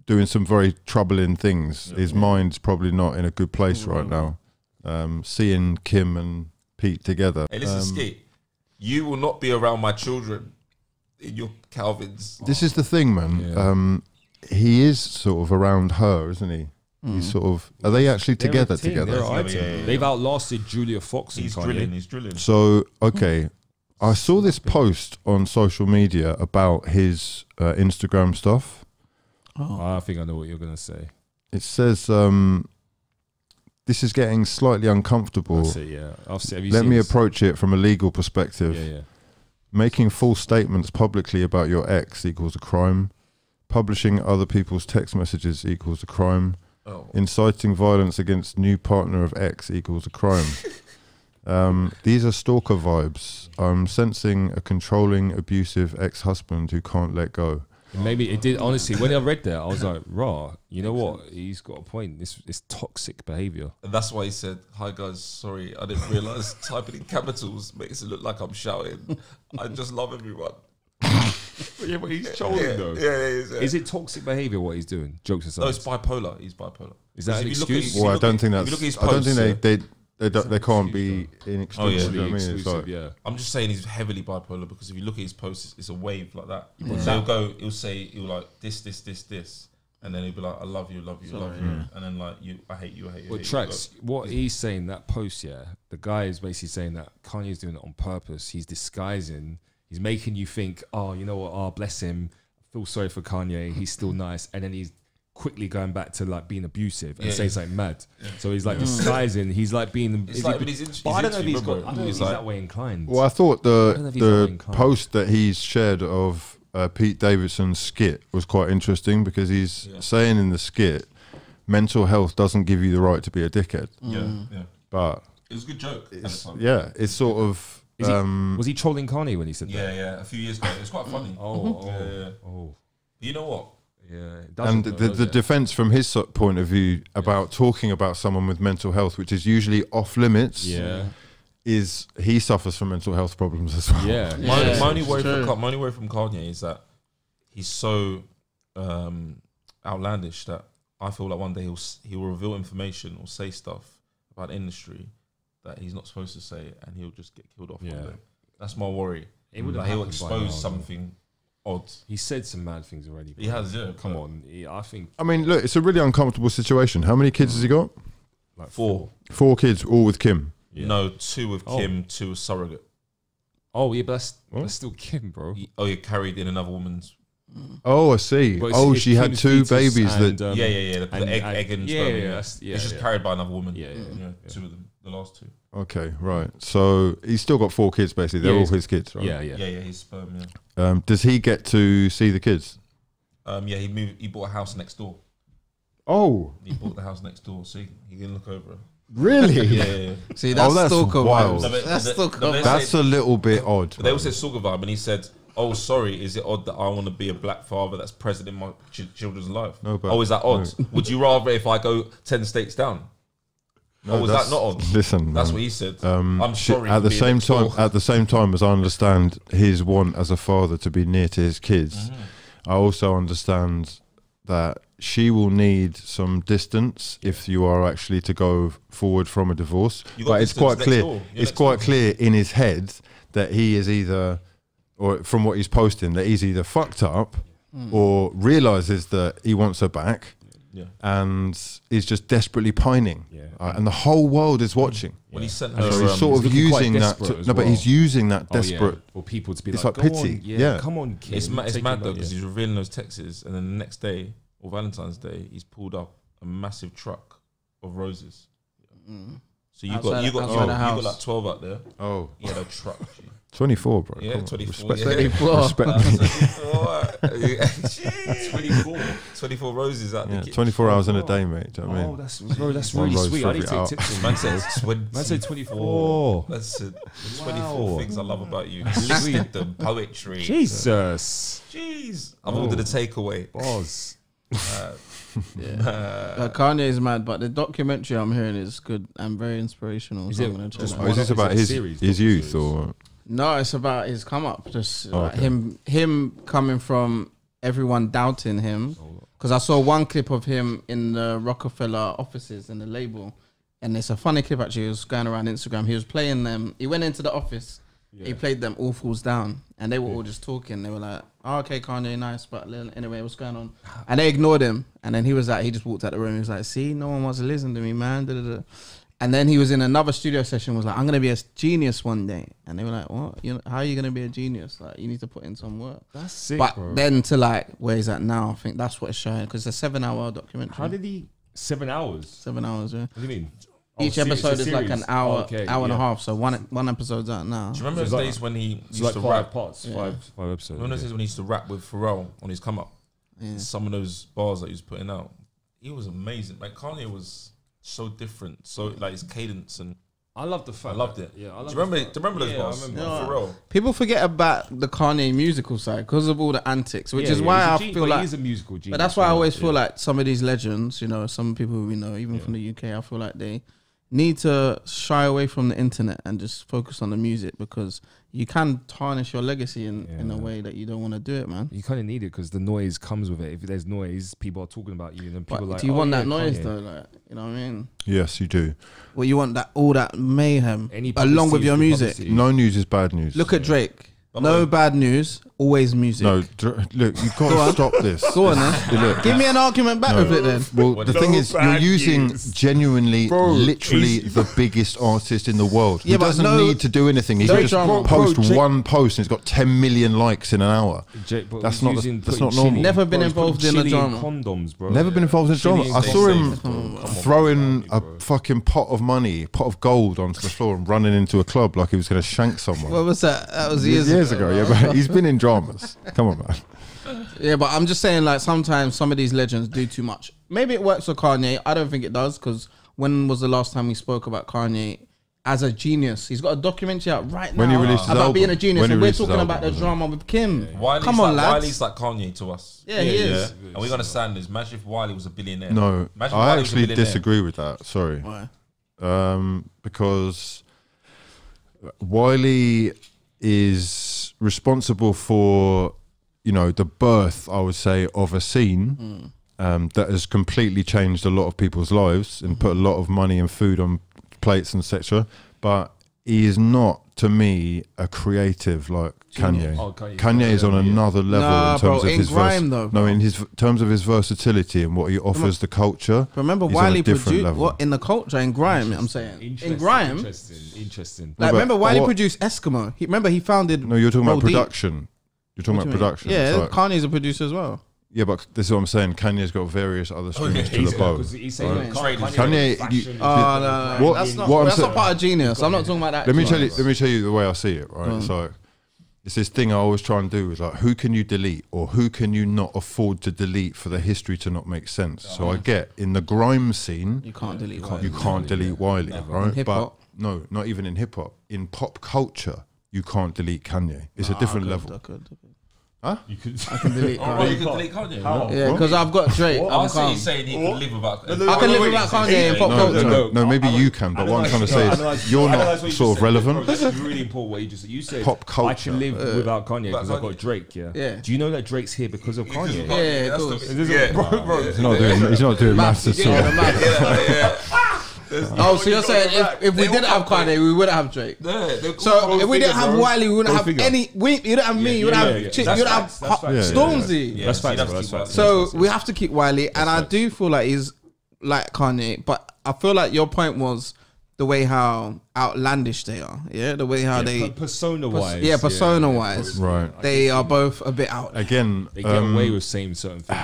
doing some very troubling things. His mind's probably not in a good place right now. Seeing Kim and Pete together. Hey, listen, Skeet, you will not be around my children in your Calvins. This is the thing, man. Yeah. He is sort of around her, isn't he? He's sort of. Are they actually They're together? a team, Together. they're a Yeah, team. yeah. They've outlasted Julia Fox and He's Kanye. drilling. So okay, I saw this post on social media about his Instagram stuff. I think I know what you're gonna say. It says, "This is getting slightly uncomfortable. That's it, yeah. I've seen, have you Let seen me this? approach it from a legal perspective. Yeah. Making false statements publicly about your ex equals a crime. Publishing other people's text messages equals a crime. Oh. Inciting violence against new partner of ex equals a crime. These are stalker vibes. I'm sensing a controlling, abusive ex-husband who can't let go." Maybe it did. Honestly, when I read that, I was like, "Raw, you know what? He's got a point. This is toxic behavior." And that's why he said, "Hi guys, sorry, I didn't realize typing in capitals makes it look like I'm shouting. I just love everyone." Yeah, but he's trolling Is it toxic behavior what he's doing? Jokes aside. No, it's bipolar. He's bipolar. Is that Because an if you look at excuse? his- Well, I look don't at- think if that's. you look at his I don't posts, think they can't be Oh, yeah. inexclusive. Be I mean, it's exclusive, like, yeah. I'm just saying he's heavily bipolar because if you look at his posts, it's a wave like that. So he'll say, he'll like this, and then he'll be like, "I love you, love you, love you," and then like I hate you, I hate you. Well, hate Tracks, you. what he's saying, that post, yeah, the guy is basically saying that Kanye's doing it on purpose. He's disguising, he's making you think, oh, you know what, oh, bless him, I feel sorry for Kanye, he's still nice. And then he's quickly going back to like being abusive and saying something mad. So he's like disguising, he's like being. It's like, but but I don't know if he's interview, got, I don't know if he's like- that way inclined. well, I thought don't know if he's that way the inclined. post that he's shared of Pete Davidson's skit was quite interesting because he's saying in the skit, mental health doesn't give you the right to be a dickhead. Yeah. But It was a good joke. at the time. it's sort of. Was he trolling Kanye when he said that? Yeah, a few years ago. It was quite funny. Oh. You know what? Yeah. It And doesn't, the does it? defense from his point of view about talking about someone with mental health, which is usually off limits, is he suffers from mental health problems as well. Yeah. My only worry true. from Kanye is that he's so outlandish that I feel like one day he will reveal information or say stuff about the industry that he's not supposed to say, and he'll just get killed off. Yeah. One day. That's my worry. It would have Like he'll happened by expose now, something odd. He said some mad things already. He has, yeah. Come on. I think I mean, look, it's a really uncomfortable situation. How many kids has he got? like 4. 4 kids, all with Kim. Yeah. No, 2 with Oh. Kim, 2 with surrogate. Oh yeah, but that's still Kim, bro. He carried in another woman's Oh, I see. Oh, she had two babies that. The egg and sperm. It's just carried by another woman. Yeah. Two of them, the last two. Okay, right. So he's still got 4 kids, basically. They're all his kids, right? Yeah. His sperm. Does he get to see the kids? He bought a house next door. Oh, He bought the house next door, so he can look over it. really? Yeah. See, that's, that's stalker wild. vibes. That's stalker vibes. That's a little bit odd. They all said stalker vibe, and he said, "Oh, sorry, is it odd that I want to be a black father that's present in my children's life? No, but is that odd? no. Would you rather if I go 10 states down? No, is that not odd? Listen, That's man. what he said. I'm sorry. At the for being same next time, door. at the same time as I understand his want as a father to be near to his kids, I also understand that she will need some distance if you are actually to go forward from a divorce. But it's quite clear. It's quite clear in his head that he is either, or from what he's posting, that he's either fucked up or realizes that he wants her back. And is just desperately pining, and the whole world is watching. When he sent her, So he's sort of using that. But he's using that desperate for people to be it's like, like go pity. on, come on, kid. It's mad though because he's revealing those texts, and then the next day or Valentine's Day, he's pulled up a massive truck of roses. So you got like 12 out there. Oh, he had a truck. 24, bro. Yeah, 24. Respect me. 24 roses out there. 24 hours in a day, mate. Do you know what I mean? That's really rose sweet. for I need to every take tips. Man said 24. That's 24 things I love about you. Listed them, poetry. Jesus. Jeez. I've ordered a takeaway. Boss. Kanye's mad, but the documentary I'm hearing is good and very inspirational. So I'm gonna check that out. Is this about his youth or? No, it's about his come up. Just like him coming from everyone doubting him. Because I saw one clip of him in the Rockefeller offices in the label, and it's a funny clip actually. It was going around Instagram. He was playing them. He went into the office. He played them All Falls Down, and they were all just talking. They were like, "Oh, okay, Kanye, nice, but anyway, what's going on?" And they ignored him. And then he was like, he just walked out the room. He was like, "See, no one wants to listen to me, man." Da, da, da. And then he was in another studio session. Was like, "I'm gonna be a genius one day." And they were like, "What? How are you gonna be a genius? Like, you need to put in some work." That's sick. But bro. then to like where he's at now, I think that's what it's showing because it's a 7-hour documentary. How did he? 7 hours. 7 hours? Yeah. What do you mean? Each episode is like an hour, hour and a half. So one episode's out now. Do you remember those days when he used to like rap? 5 parts, 5 episodes. Remember those days when he used to rap with Pharrell on his come up? Some of those bars that he was putting out, he was amazing. Like Kanye was so different, so like his cadence and. I love the fact. I loved it. Yeah, I do you remember those bars? I remember. Pharrell. People forget about the Kanye musical side because of all the antics, which is why I feel like he's a musical genius. But that's why I always feel like some of these legends, you know, some people who we know, even from the UK, I feel like they need to shy away from the internet and just focus on the music because you can tarnish your legacy in a way that you don't want to do it, man. You kind of need it because the noise comes with it. If there's noise, people are talking about you, and then people But are like, do you want that Kanye. noise though? Like, you know what I mean? Yes, you do. Well, you want that all that mayhem Any along with publicity your is music. publicity. No news is bad news. Look at Drake. No bad news, always music. No, look, you've got to stop this. Go on then. Look, Give me an argument back with it then. well, the thing is, you're using genuinely, literally the biggest artist in the world. Yeah, He but doesn't no- need to do anything. He no can just drama. post Bro, Jake- one post and it's got 10 million likes in an hour. That's not normal. Never been involved in a drama. Condoms, bro. Never been involved in drama. Chili I saw him and throwing a fucking pot of money, pot of gold onto the floor and running into a club like he was going to shank someone. What was that? That was years ago. Yeah, but he's been in dramas. Come on, man. Yeah, but I'm just saying, like, sometimes some of these legends do too much. Maybe it works for Kanye. I don't think it does, because when was the last time we spoke about Kanye as a genius? He's got a documentary out right now When he released his about album. being a genius, When he and we're released his talking album, about the wasn't drama with Kim. Wiley's Come on, like, lads. Wiley's like Kanye to us. Yeah, he is. And we're gonna stand this. Imagine if Wiley was a billionaire. No, Imagine I Wiley was a actually billionaire. disagree with that. Sorry. Why? Because Wiley is responsible for, you know, the birth, I would say, of a scene that has completely changed a lot of people's lives and put a lot of money and food on plates and etc. But he is not, to me, a creative like Kanye. Oh, Kanye. Kanye is on another level Nah, in terms bro, of in his grime though, bro. no, in his terms of his versatility and what he offers the culture. Remember he's on a Wiley different produced level. what in the culture in grime? I'm saying in grime. Interesting. Like, but remember Wiley what- produced Eskimo. Remember he founded. No, you're talking about Roll Deep. production. You're talking about production. Yeah, Like, Kanye's a producer as well. yeah, but this is what I'm saying. Kanye's got various other strings to the bow. He's saying Kanye, No. That's not part of Genius. I'm not talking about that. Let me tell you the way I see it. Right, it's like it's this thing I always try and do is like, who can you delete or who can you not afford to delete for the history to not make sense? So I get in the grime scene, You can't delete Wiley. you can't delete Wiley, right? In hip-hop? But no, not even in hip hop. In pop culture, you can't delete Kanye. It's a different level. I could. You could. I can delete Oh, Kanye. you can delete Kanye. How? Yeah, because I've got Drake. I I'm see you calm. saying he can live without. I can live without Kanye in pop culture. No, maybe you can, but what I'm trying to say is you're not sort of relevant. This is really important what you just said. You said Pop culture. I can live without Kanye because I've got Drake. Yeah. Do you know that Drake's here because of Kanye? Yeah, of course. Bro. He's not doing maths at all. Oh, so you're saying if we didn't have Kanye, we wouldn't have Drake. So if we didn't have Wiley, we wouldn't have any. You didn't have me. You wouldn't have Chip. You wouldn't have Stormzy. That's facts. So we have to keep Wiley, and I do feel like he's like Kanye, but I feel like your point was the way how outlandish they are. Yeah, the way how they persona wise. Yeah, persona wise. Right. They are both a bit out. Again, They get away with saying certain things.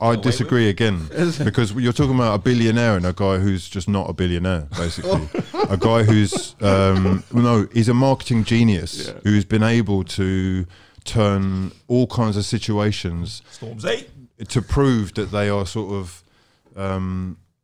I disagree again because you're talking about a billionaire and a guy who's just not a billionaire, basically. A guy who's he's a marketing genius who's been able to turn all kinds of situations Stormzy to prove that they are sort of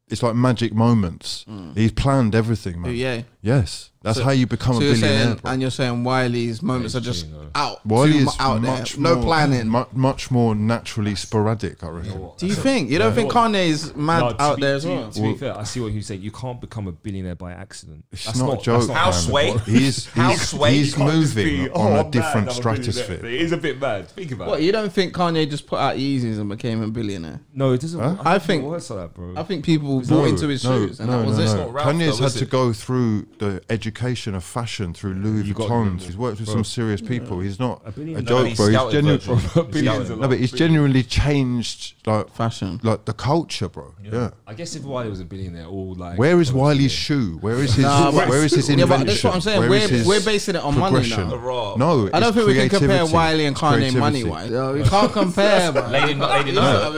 it's like magic moments. He's planned everything, man. Yeah. Yes, that's how you become a you're billionaire. saying, and you're saying Wiley's moments are just out. Wiley too is out there. much No more, planning. much more naturally sporadic, I reckon. Do you think? You don't think Kanye's mad No, out there as well? To be fair, I see what he's saying. You can't become a billionaire by accident. It's not a joke. House Sway. He's moving on a different It stratosphere. is a bit mad. Think about What, it. you don't think Kanye just put out Yeezys and became a billionaire? No, it doesn't. I think- it works like that, bro. I think people bought into his shoes, and that was it. not Ralph, Kanye's though, had is to it? go through the education of fashion through Louis Vuitton. He's worked with some serious people. He's not a joke, bro. He's genuinely, no, but he's genuinely changed like Fashion. like the culture, bro. Yeah. I guess if Wiley was a billionaire, all like. Where is Wiley's shoe? Where is his? Nah, but- where is his Yeah, invention? but that's what I'm saying. Where is his We're basing it on money progression? now. No, I don't it's think we can compare creativity. Wiley and Kanye Creativity. money wise. You can't compare, man. Lady No.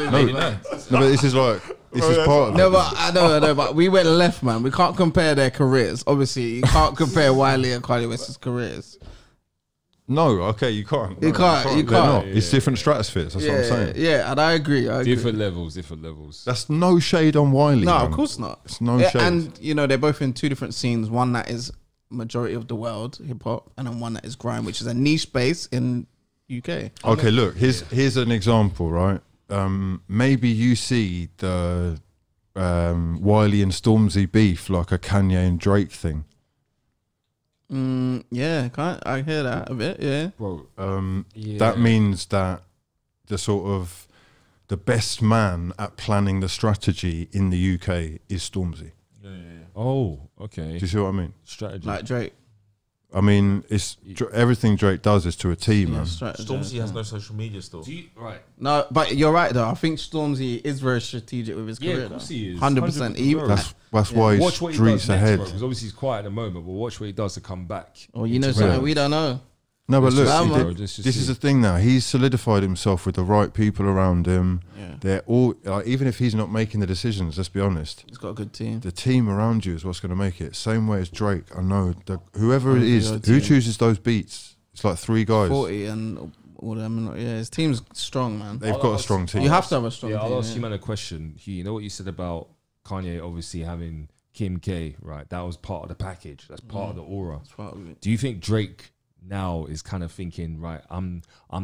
No, but this is part of No, it. but I know, but we went left, man. We can't compare their careers. Obviously, you can't compare Wiley and Kanye West's careers. No, okay, you can't. You No, can't, you They're can't. not. It's different stratospheres. That's what I'm saying. Yeah, and I agree. Different levels. That's no shade on Wiley. No, man. of course not. It's no Yeah, shade. and you know they're both in two different scenes. One that is majority of the world hip hop, and then one that is grime, which is a niche space in UK. Okay, look, here's an example, right? Maybe you see the Wiley and Stormzy beef like a Kanye and Drake thing. Yeah, I hear that a bit. Yeah, Bro, That means that the best man at planning the strategy in the UK is Stormzy. oh, Do okay. you see what I mean? Strategy. like Drake. I mean, it's everything Drake does is to a T, man. Stormzy has no social media still. Right. No, but you're right though. I think Stormzy is very strategic with his Yeah, career. of course he is. 100%. bro. That's why he's Watch what he streets does ahead. next, because obviously he's quiet at the moment, but watch what he does to come back. Well, you know something we don't know. No, but Let's look, just see, he bro. did- Let's just this see. is the thing now. He's solidified himself with the right people around him. Yeah. They're all, like, even if he's not making the decisions, let's be honest, He's got a good team. the team around you is what's going to make it. Same way as Drake. I know that whoever it is, your who team. chooses those beats, it's like three guys. 40 and all them. Yeah, his team's strong, man. They've got a strong team. You have to have a strong Yeah, team. I'll ask yeah. you man a question. Hugh, you know what you said about Kanye obviously having Kim K, right? That was part of the package. That's part of the aura. That's part of it. Do you think Drake now is kind of thinking, right, I'm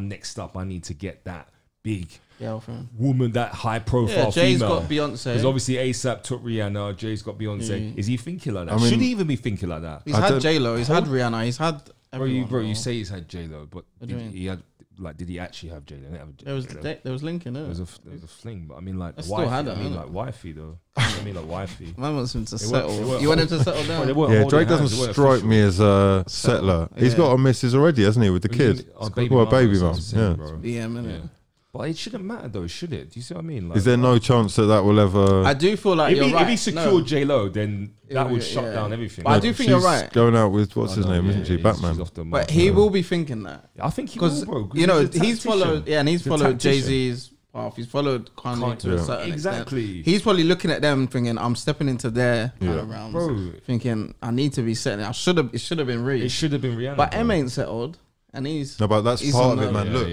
next up. I need to get that big Yeah, fam. woman, that high profile Yeah, Jay's female. got Beyonce. Because obviously ASAP took Rihanna, Jay's got Beyonce. Is he thinking like that? I mean- Should he even be thinking like that? He's I had don't- J-Lo, he's had Rihanna, he's had Bro, everyone. you say he's had J-Lo, but What do you did mean? he had, like, did he actually have J-Lo? He didn't have J-Lo. There was Lincoln, There was innit? a fling, but I mean, like, I the still wifey. had that, I mean, innit? like, wifey, though. I mean, like, wifey. Man wants him to They weren't- settle. they weren't You want him to old. settle Bro, down? they weren't Yeah, holding Drake hands, doesn't they weren't strike official. me as a settler. He's Yeah. got a missus already, hasn't he, with the kid? Oh, Well, baby mum. That's what I'm saying, Yeah. bro. BM, innit? But it shouldn't matter though, should it? Do you see what I mean? Like, Is there no chance that will ever? I do feel like you're right. If he secured J-Lo, then that would shut down everything. But I do think you're right. Going out with what's his name, isn't she? Batman. But he will be thinking that. I think he will, bro. You know, he's followed. Yeah, and he's followed Jay-Z's path. He's followed Kanye to a certain extent. He's probably looking at them, thinking, "I'm stepping into their kind of realms." Bro. Thinking, "I need to be setting. It should have been real. It should have been Rihanna. But M ain't settled, and he's no. But that's part of it, man. Look,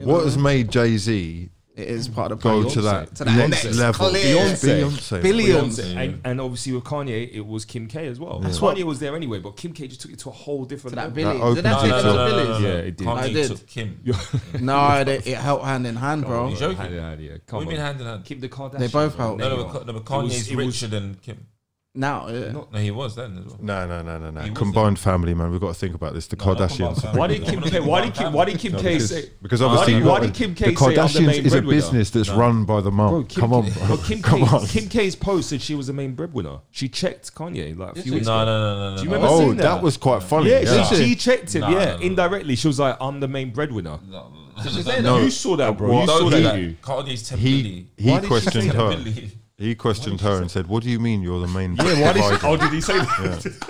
what has made Jay-Z? It is part of go to that next level. Beyonce. Billions. And obviously with Kanye, it was Kim K as well. Kanye was there anyway, but Kim K just took it to a whole different level. Did that take it to Billions? Yeah, it did. I did. Kim. No, it helped hand in hand, bro. You joking? Hand in hand, yeah. What do you mean hand in hand? Kim the Kardashian. They both helped. No, but Kanye's richer than Kim. Now, yeah. No, he was then as well. No. Combined family, man. We've got to think about this. The Kardashians. Why did Kim K say? Because obviously, why did Kim K the Kardashians is a business that's run by the mum. Come on, bro. Come on. Kim K's post said she was the main breadwinner. She checked Kanye like a few weeks ago. No. Do you remember seeing that? That was quite funny. Yeah, she checked him. Yeah, indirectly, she was like, "I'm the main breadwinner." No, you saw that, bro. You saw that. Kanye's 10 billion. He questioned her. He questioned her and said, "What do you mean you're the main?" Yeah, why did she? Oh, did he say that?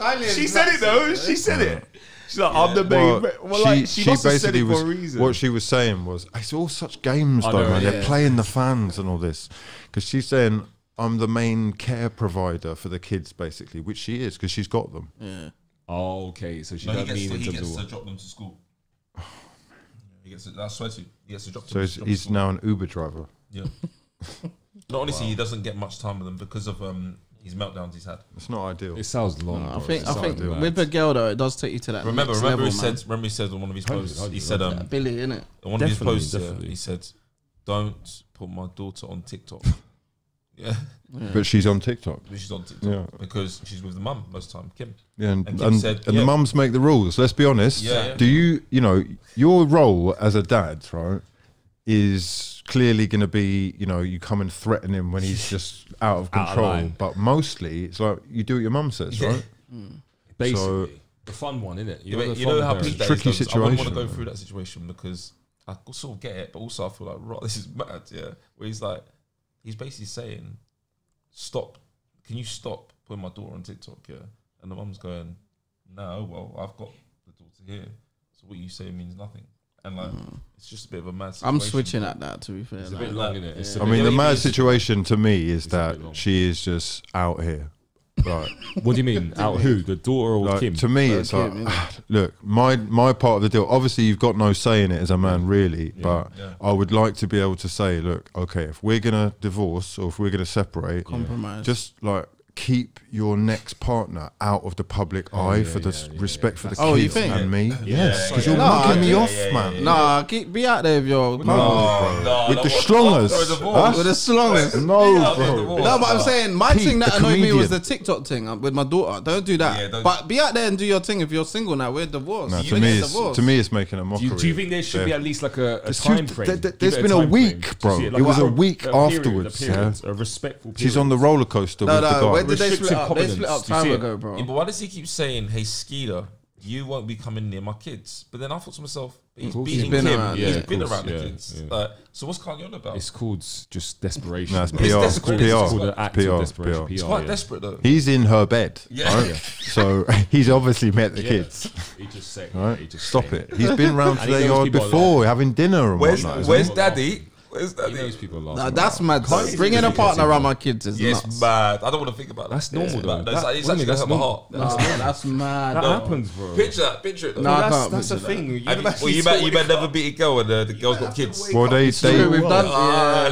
Yeah. She said it though. She said it. She's like, "I'm the main." Well, like, she must have said it for a reason. What she was saying was, "It's all such games, though, man. They're playing the fans and all this." Because she's saying, "I'm the main care provider for the kids, basically," which she is because she's got them. Yeah. Oh, okay. So she doesn't mean he gets to drop them to school. He gets. I swear to you, he gets to drop them. So he's now an Uber driver. Yeah. Not honestly, he doesn't get much time with them because of his meltdowns he's had. It's not ideal. It sounds long. I think with the girl though, it does take you to that. Remember, level, he said on one of his posts, he said, Billy, innit? On one of his posts, he said, "Don't put my daughter on TikTok." Yeah. But she's on TikTok. She's on TikTok because she's with the mum most of the time, Kim. Yeah, and the mums make the rules. Let's be honest. Yeah. Do you know your role as a dad, right? Is clearly going to be, you come and threaten him when he's just out of control. But mostly, it's like you do what your mum says, right? Basically, so, the fun one, isn't it? You know how tricky situation. I wouldn't want to go through that situation because I sort of get it, but also I feel like, this is mad, yeah. Where he's basically saying, "Stop! Can you stop putting my daughter on TikTok?" Yeah, and the mum's going, "No, well, I've got the daughter here, so what you say means nothing." And it's just a bit of a mad situation. I'm switching at that, to be fair. It's a bit long, isn't it? I mean, the mad situation to me is that she is just out here. Right. What do you mean? Out who? The daughter or Kim? To me, it's Kim, like, look, my part of the deal, obviously you've got no say in it as a man, really, but I would like to be able to say, look, okay, if we're going to divorce or if we're going to separate, compromise. Just like, keep your next partner out of the public eye for the respect for the kids and me. Yes, because you're mugging me off, man. Nah, be out there with your with the strongest. With the strongest. No, bro. No, but I'm saying my thing that annoyed me was the TikTok thing with my daughter. Don't do that. But be out there and do your thing. If you're single now, we're divorced. No, to me, it's making a mockery. Do you think there should be at least like a time frame? There's been a week, bro. It was a week afterwards. A respectful period. She's on the roller coaster with the guy. Did they split up? They split up time ago, bro. Yeah, but why does he keep saying, "Hey, Skeeter, you won't be coming near my kids"? But then I thought to myself, he's been around the kids. So what's Kanye on about? It's called just desperation. No, it's PR. It's called an act of desperation. It's quite desperate though. He's in her bed, right? So he's obviously met the kids. He just said, right? Stop it. He's been round to their yard before, having dinner and whatnot. Where's Daddy? That's mad. Bringing a partner around my kids is nuts. Mad. I don't want to think about that. That's normal though. It's actually gonna hurt my heart. That's mad. That happens, bro. Picture it. No, that's the thing. You might never beat a girl and the girl's got kids. Well, we've done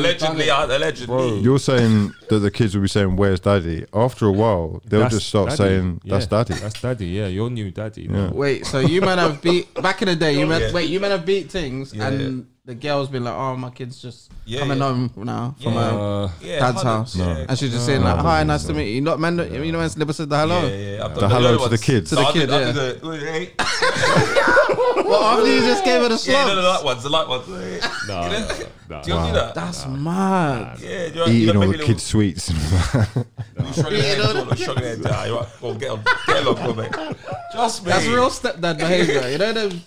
allegedly. You're saying that the kids will be saying, "Where's Daddy?" After a while, they'll just start saying, "That's Daddy." That's Daddy. Yeah, your new daddy. Wait, so you man have beat back in the day? You man have beat things and. The girl's been like, "Oh, my kid's just coming home now from dad's house," and she's just saying like, "Hi, nice to meet you." Not man, you know, never said the hello. The hello to the kids. To the kid, Well, after you just gave her the slump. Yeah, the light ones. No. Do you do that? That's mad. Yeah, eating all the kids' sweets. Shrugging their head. You're right. Go on, get along, mate. Trust me. That's real stepdad behavior. You know them.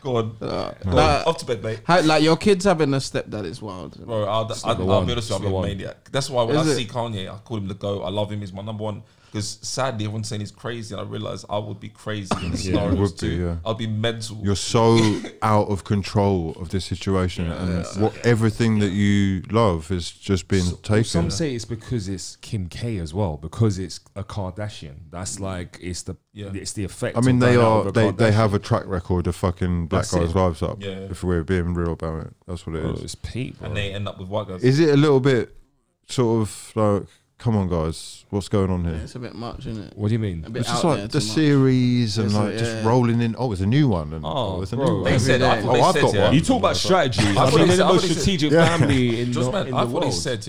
Go on. Off to bed, mate. Like your kids having a stepdad is wild. Bro, I'll be honest with you, I'm a maniac. That's why when I see Kanye, I call him the GOAT. I love him. He's my number one. Because sadly, everyone's saying he's crazy, and I realize I would be crazy in the scenarios too. I'll be mental. You're so out of control of this situation, and everything that you love is just being taken. Some say it's because it's Kim K as well, because it's a Kardashian. That's like it's the effect. I mean, they have a track record of fucking black guys' lives up. Yeah. If we're being real about it, that's what it is. It's Pete, bro. And they end up with white guys. Is it a little bit sort of like? Come on, guys, what's going on here? Yeah, it's a bit much, isn't it? What do you mean? It's just like the series and like just rolling in. Oh, it's a new one. And, it's a new one. They said, I've got one. You talk about strategy. I mean, they're the most strategic family in the world. I thought he said,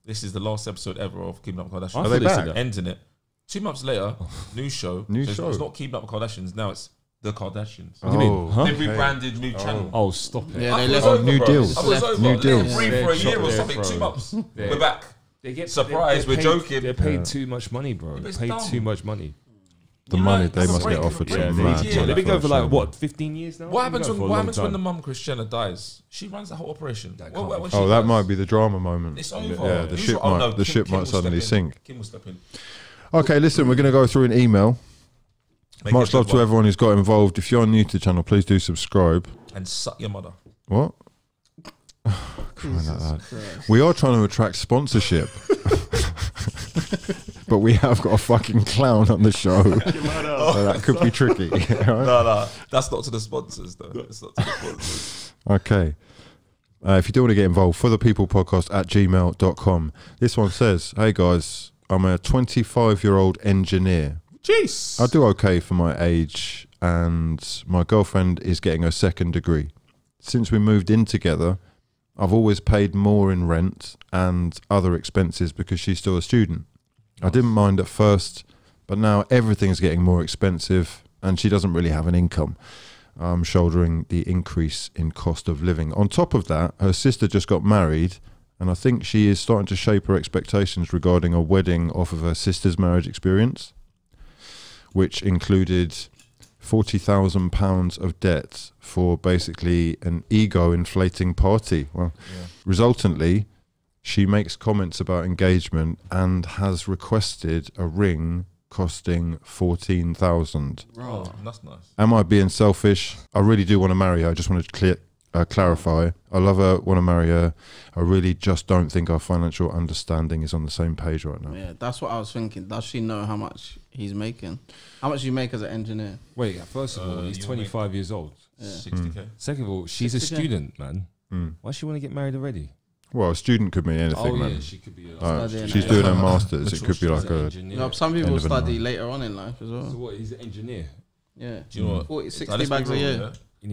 this is the last episode ever of Keeping Up with Kardashians. Are they back? Ending it. 2 months later, new show. show. It's not Keeping Up with Kardashians. Now it's The Kardashians. What do you mean? They rebranded new channel. Oh, stop it. Yeah, new deals. New deals. Free for a year or something. 2 months. We're back. They get surprised. We're joking. They're paid too much money, bro. They paid too much money. The money they must get offered. They've been going for like what, 15 years now. What happens when the mum Kris Jenner dies? She runs the whole operation. That might be the drama moment. It's over. Yeah, the ship might suddenly sink. Kim will step in. Okay, listen, we're going to go through an email. Much love to everyone who's got involved. If you're new to the channel, please do subscribe. And suck your mother. What? We are trying to attract sponsorship. But we have got a fucking clown on the show. So that could be tricky. No. That's not to the sponsors, though. It's not to the sponsors. Okay. If you do want to get involved, forthepeoplepodcast@gmail.com. This one says, hey guys, I'm a 25-year-old engineer. Jeez. I do okay for my age, and my girlfriend is getting her second degree. Since we moved in together, I've always paid more in rent and other expenses because she's still a student. I didn't mind at first, but now everything's getting more expensive and she doesn't really have an income. I'm shouldering the increase in cost of living. On top of that, her sister just got married, and I think she is starting to shape her expectations regarding a wedding off of her sister's marriage experience, which included £40,000 of debt for basically an ego-inflating party. Well, resultantly, she makes comments about engagement and has requested a ring costing $14,000. Oh, that's nice. Am I being selfish? I really do want to marry her. I just want to clarify. I love her, want to marry her. I really just don't think our financial understanding is on the same page right now. Yeah, that's what I was thinking. Does she know how much he's making? How much do you make as an engineer? Wait, first of all, he's 25 years old. Yeah. 60k. Second of all, she's 60K. A student, man. Why does she want to get married already? Well, a student could mean anything, man. Yeah, she could be. She's doing her masters. It could be like a. Some people study later on in life as well. So what? He's an engineer. Yeah. Do you know what? 40, 60 bags a year. I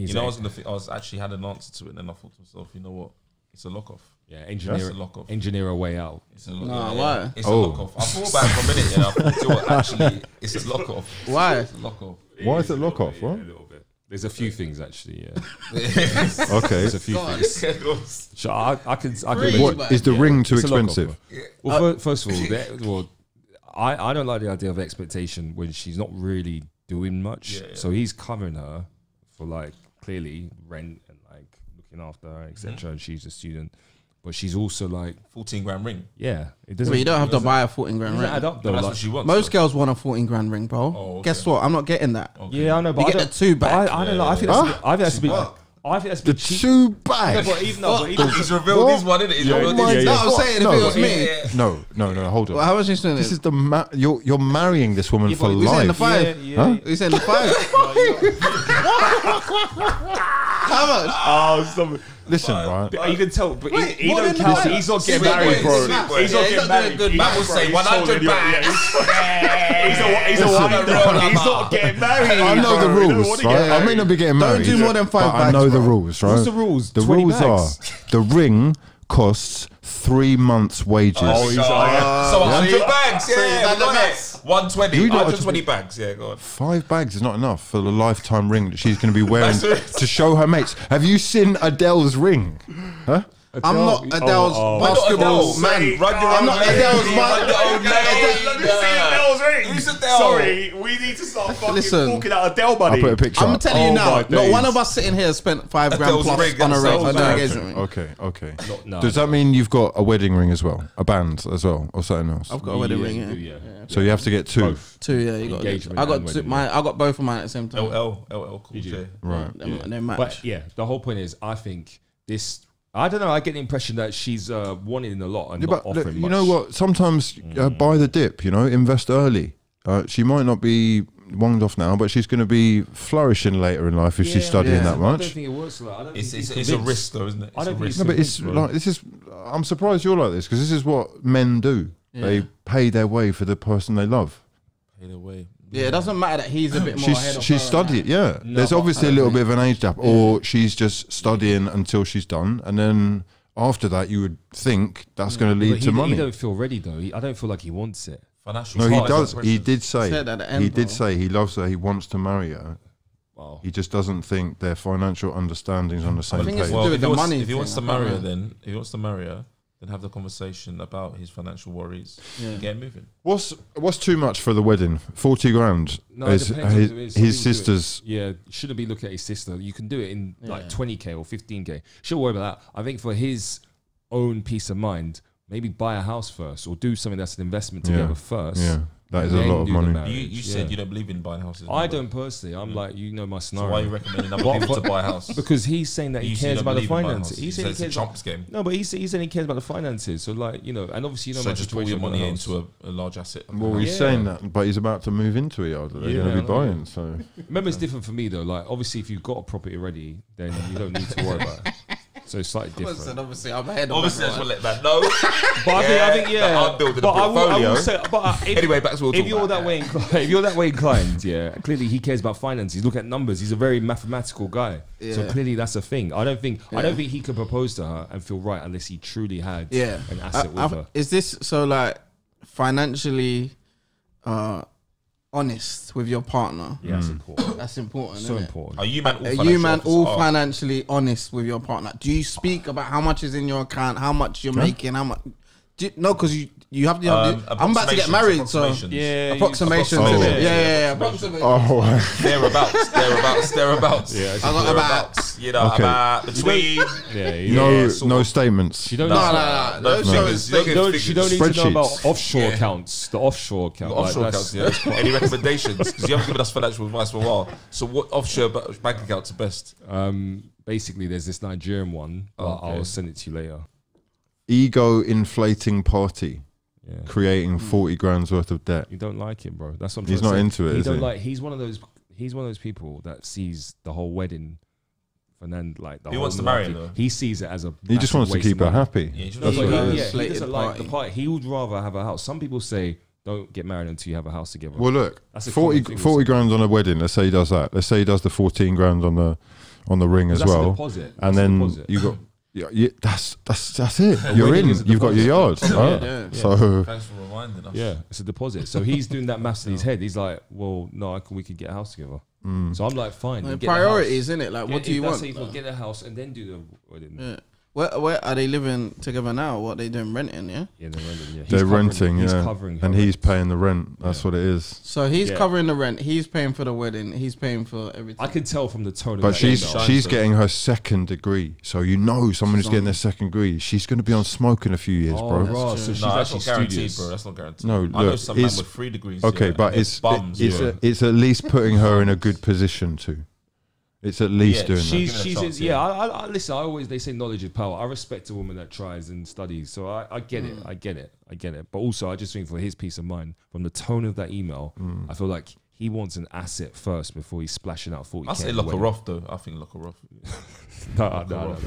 was actually had an answer to it, and then I thought to myself, you know what? It's a lock off. Yeah, engineer a way out. It's a lock off. Why? It's a lock off. I thought about it for a minute, and I thought, actually, it's a lock off. Why? It's a lock off. Why is it lock off? What? A little bit. There's a few things actually. Yeah. Okay. There's a few things. So I can. What is the ring too expensive? Well, first of all, I don't like the idea of expectation when she's not really doing much. Yeah. So he's covering her for like clearly rent and like looking after her, etc. And she's a student, but she's also like 14 grand ring. Yeah, it doesn't. But you don't have to buy a 14 grand ring. Add up though. That's what she wants. Most girls want a 14 grand ring, bro. Oh, okay. Guess what? I'm not getting that. Okay. Yeah, I know, but you get the 2 bags. I don't know. I think that's a bit. I think that's the cheap. 2 bags. But even he's revealed this one, isn't it? I'm saying if it was me. No, hold on. Well, how much is this? Is the you're marrying this woman for life. We saying the 5. We saying the 5. How much? Oh, stop it. Listen, right? But you can tell, but he don't count. He's not getting married, bro. He's not getting married. Man will say 100 bags. He's a winder. He's not getting married. I know the rules, right? I may not be getting married. Don't do more than 5 bags. I know the rules, right? What's the rules? The rules are the ring costs 3 months' wages. Oh, so 100 bags. Yeah, we got it. 120. 120 bags. Yeah, go on. 5 bags is not enough for the lifetime ring that she's going to be wearing to show her mates. Have you seen Adele's ring? Huh? I'm not Adele's basketball man. I'm not Adele's man. thing. Who's Adele? Sorry, we need to start fucking Listen, talking out Adele money. I'll put a picture I'm up. telling you Oh now, my not days. one of us sitting here has spent $5 grand Adele's plus ring on a gets ring, sold on an out. engagement ring. Okay. No, Does that mean you've got a wedding ring as well? A band as well? Or something else? I've got a wedding ring, yeah. Yeah. So you have to get two. Both. Two, yeah, you got. Engagement I got and two, wedding, I got both of mine at the same time. LL Cool J. Right. They match. But yeah, the whole point is, I think this. I don't know. I get the impression that she's wanting a lot and Yeah, not but look, offering you much. know what? Sometimes buy the dip, invest early. She might not be wonged off now, but she's going to be flourishing later in life if she's studying that I don't much. think it works like that. I don't It's think he's a convinced. risk though, isn't it? I don't think No, but it's like this is. I'm surprised you're like this because this is what men do. They pay their way for the person they love. Pay their way. Yeah, it doesn't matter that he's a bit more ahead of She's her. studied, yeah. No, There's but obviously a little bit of an age gap, or she's just studying until she's done, and then after that, you would think that's going to lead to money. He don't feel ready though. I don't feel like he wants it. Financial. No, he side does. is He precious. did say. Said at the end, He did bro. say he loves her. He wants to marry her. Wow. He just doesn't think their financial understandings on the same think page. it's Well, do with if the he wants, money if he wants to thing, I marry her, don't know. then if he wants to marry her, then have the conversation about his financial worries. Yeah. And get moving. What's too much for the wedding? 40 grand. No, it is depends on who it is. Some his people do it. sister's. Yeah, you shouldn't be looking at his sister. You can do it in like 20K or 15K. She'll worry about that. I think for his own peace of mind, maybe buy a house first or do something that's an investment together first. Yeah, that is and a then lot of do the money. marriage. You said you don't believe in buying houses. I don't personally. I'm like, my So scenario. why are you recommending other What people for- to buy a house? Because he's saying that he You say you cares don't about the believe in buying finances. houses. He You said say he it's a cares. chumps game. No, but he said he cares about the finances. So like, and obviously So my just put situation your with money the house. into a large asset. Well, he's Yeah. saying that, but he's about to move into a yard that they're Yeah, going to I be know. buying. So Remember, it's different for me though. Like, obviously, if you've got a property already, then you don't need to worry about it. So it's slightly Listen, different. obviously, I'm ahead of Obviously, I just everyone. want to let that know. But I think, yeah. I'm building a But I portfolio. will say, but Anyway, back to what we're if you're talking that about, way inclined, if you're that way inclined, yeah, clearly he cares about finances. Look at numbers. He's a very mathematical guy. So Yeah. clearly that's a thing. I don't think he could propose to her and feel right unless he truly had an asset with her. Is this so like financially honest with your partner? Yeah, that's important. That's important. So innit? important. Are you man all Are you financial man officers? all Oh. financially honest with your partner? Do you speak about how much is in your account, how much you're making, how much? No, because you have to. I'm about to get married, so approximations. Yeah, approximations. Oh. innit? Yeah. Approximations. oh, Thereabouts. Yeah, I got about. You know, Okay. about between. no statements. She don't. No. No figures. You don't get She don't figures. need to know about Spreadsheets. offshore accounts. The offshore account. Offshore like, accounts, that's- yeah. Any recommendations? Because you haven't given us financial advice for a while. So what offshore bank accounts are best? Basically, there's this Nigerian one. But Okay. I'll send it to you later. Ego inflating party, Yeah. creating 40 grand's worth of debt. You don't like him, bro. That's what I'm He's trying to not say. into it, He is don't he? like. He's one of those people that sees the whole wedding, and then like the He whole wants to marry market. her, though. He sees it as a. He just massive wants to waste keep of her money. happy. Yeah, he just That's wants what to it keep is. He Inflated doesn't like the party. party. He would rather have a house. Some people say don't get married until you have a house together. Well, look, That's a 40 common thing 40 with- grand on a wedding. Let's say he does that. Let's say he does the 14 grand on the ring as That's a well. deposit. And That's a then deposit. you got. Yeah, that's it. You're wedding in. is a You've got your yard. deposit. right? Yeah. So Thanks for reminding us. Yeah, it's a deposit. So he's doing that maths in his head. He's like, well, no, we could get a house together. So I'm like, fine. then get the house. Priorities, innit? Like, what Yeah, do you that's want? how you feel, get a house and then do the wedding. Yeah. Where are they living together now? What they doing, renting? Yeah. Yeah, they're renting. Yeah. He's they're covering- renting, he's yeah, covering her and he's rent. paying the rent. That's what it is. So he's Yeah. covering the rent. He's paying for the wedding. He's paying for everything. I can tell from the tone of But that she's email. she's getting her second degree, so someone who's getting their second degree. She's going to be on smoke in a few years, Oh, bro. right, so true. she's No, that's actually not guaranteed, studious. bro. That's not guaranteed. No, I know look, some men it's- with 3 degrees. Okay, yeah, but and they're it's bums. it's at least putting her in a good position too. It's at least Yeah, doing She's that. Give it a she's chance, yeah. yeah. I listen. I always they say knowledge is power. I respect a woman that tries and studies. So I get it. I get it. But also I just think for his peace of mind, from the tone of that email, I feel like he wants an asset first before he's splashing out 40K. I say lock her off though. I think lock her off. No.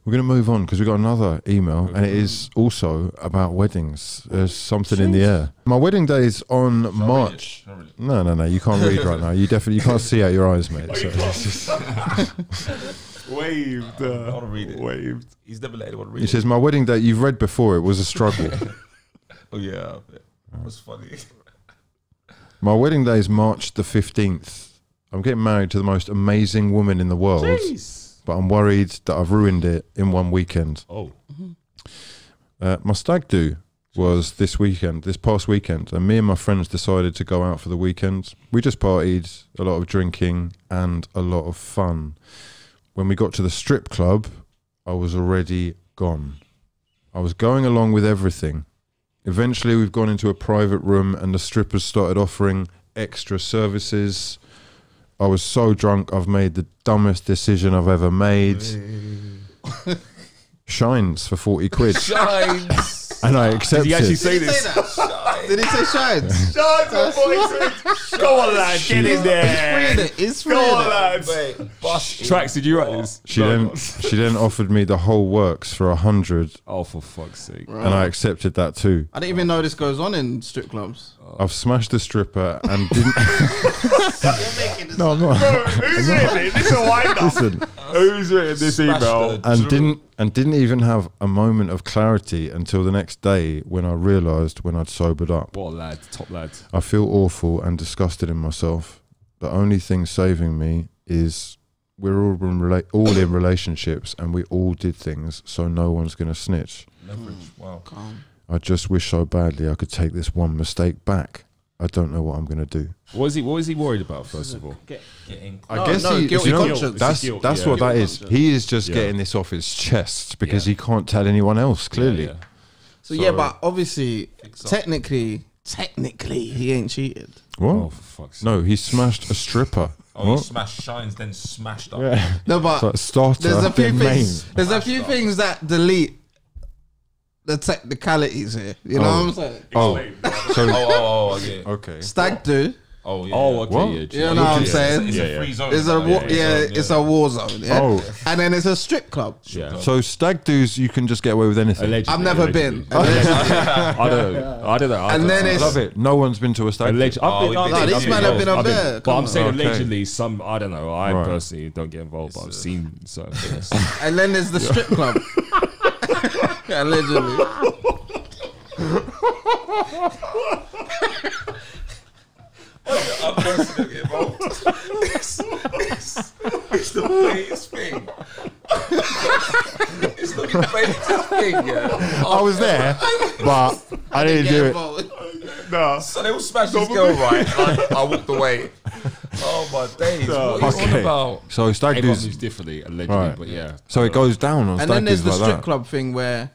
We're going to move on because we've got another email, and it is also about weddings. There's something in the air. My wedding day is on March. No, you can't read right now. You can't see out your eyes, mate. So it's just- Waved. I want to read it. Waved. He's never let anyone read He it. says, my wedding day, you've read before, it was a struggle. Oh yeah, that was funny. My wedding day is March the 15th. I'm getting married to the most amazing woman in the world, Jeez. but I'm worried that I've ruined it in one weekend. Oh. My stag do was this past weekend, and me and my friends decided to go out for the weekend. We just partied, a lot of drinking and a lot of fun. When we got to the strip club, I was already gone. I was going along with everything. Eventually we've gone into a private room and the strippers started offering extra services. I was so drunk, I've made the dumbest decision I've ever made. Shines for 40 quid. Shines. And I accepted. Did he actually say this? Did he say shines? Shines for 40 quid. Go on, lad, get in there. It's free. Go on, lads. Mate, Tracks, did you write this? She then offered me the whole works for 100, Oh, for fuck's sake. and I accepted that too. I didn't even know this goes on in strip clubs. I've smashed the stripper and didn't. No, I'm not. Who's written it? This is a wind-up. Listen, Who's written this email? and didn't even have a moment of clarity until the next day when I realised when I'd sobered up. What a lad, top lad. I feel awful and disgusted in myself. The only thing saving me is we're all in relationships and we all did things, so no one's gonna snitch. Leverage. Wow. I just wish so badly I could take this one mistake back. I don't know what I'm gonna do. What is he worried about, first of all? Getting. I guess guilty conscience. It's guilt, That's yeah. what that is. He is just Yeah. getting this off his chest because he can't tell anyone else. Clearly, Yeah. So yeah, but obviously, technically, he ain't cheated. what? Oh, for fuck's sake. No, he smashed a stripper. Oh, you What? smashed Shines, then smashed up. Yeah. No, but So starter, there's a few then things. main. There's a few things that delete the technicalities here. You know what I'm saying? Oh, so Oh, yeah. okay. Stag do. Oh, yeah. Oh, okay, What? yeah. You know what I'm saying? It's Yeah, a free zone. It's a zone, it's a war zone. Yeah? Oh. And then it's a strip club. Yeah. So stag do's, you can just get away with anything. Allegedly, I've never allegedly. been. I don't know. And then it's Love it. No one's been to a stag do. Allegedly. Oh, we've been- no, this man have been on there. But I'm Come saying on. Okay. allegedly, some, I don't know. I Right. personally don't get involved, but I've seen so. and then there's the strip club. Allegedly. I'm personally get involved. It's the latest thing. It's the latest thing, yeah. I was there, but I didn't do it. So they all smashed this girl, right? I walked away. Oh my days! What are you on about? So stag Everyone do's. moves differently, allegedly, Right. but yeah. So it goes down on And stag then there's do's the like strip that. club thing where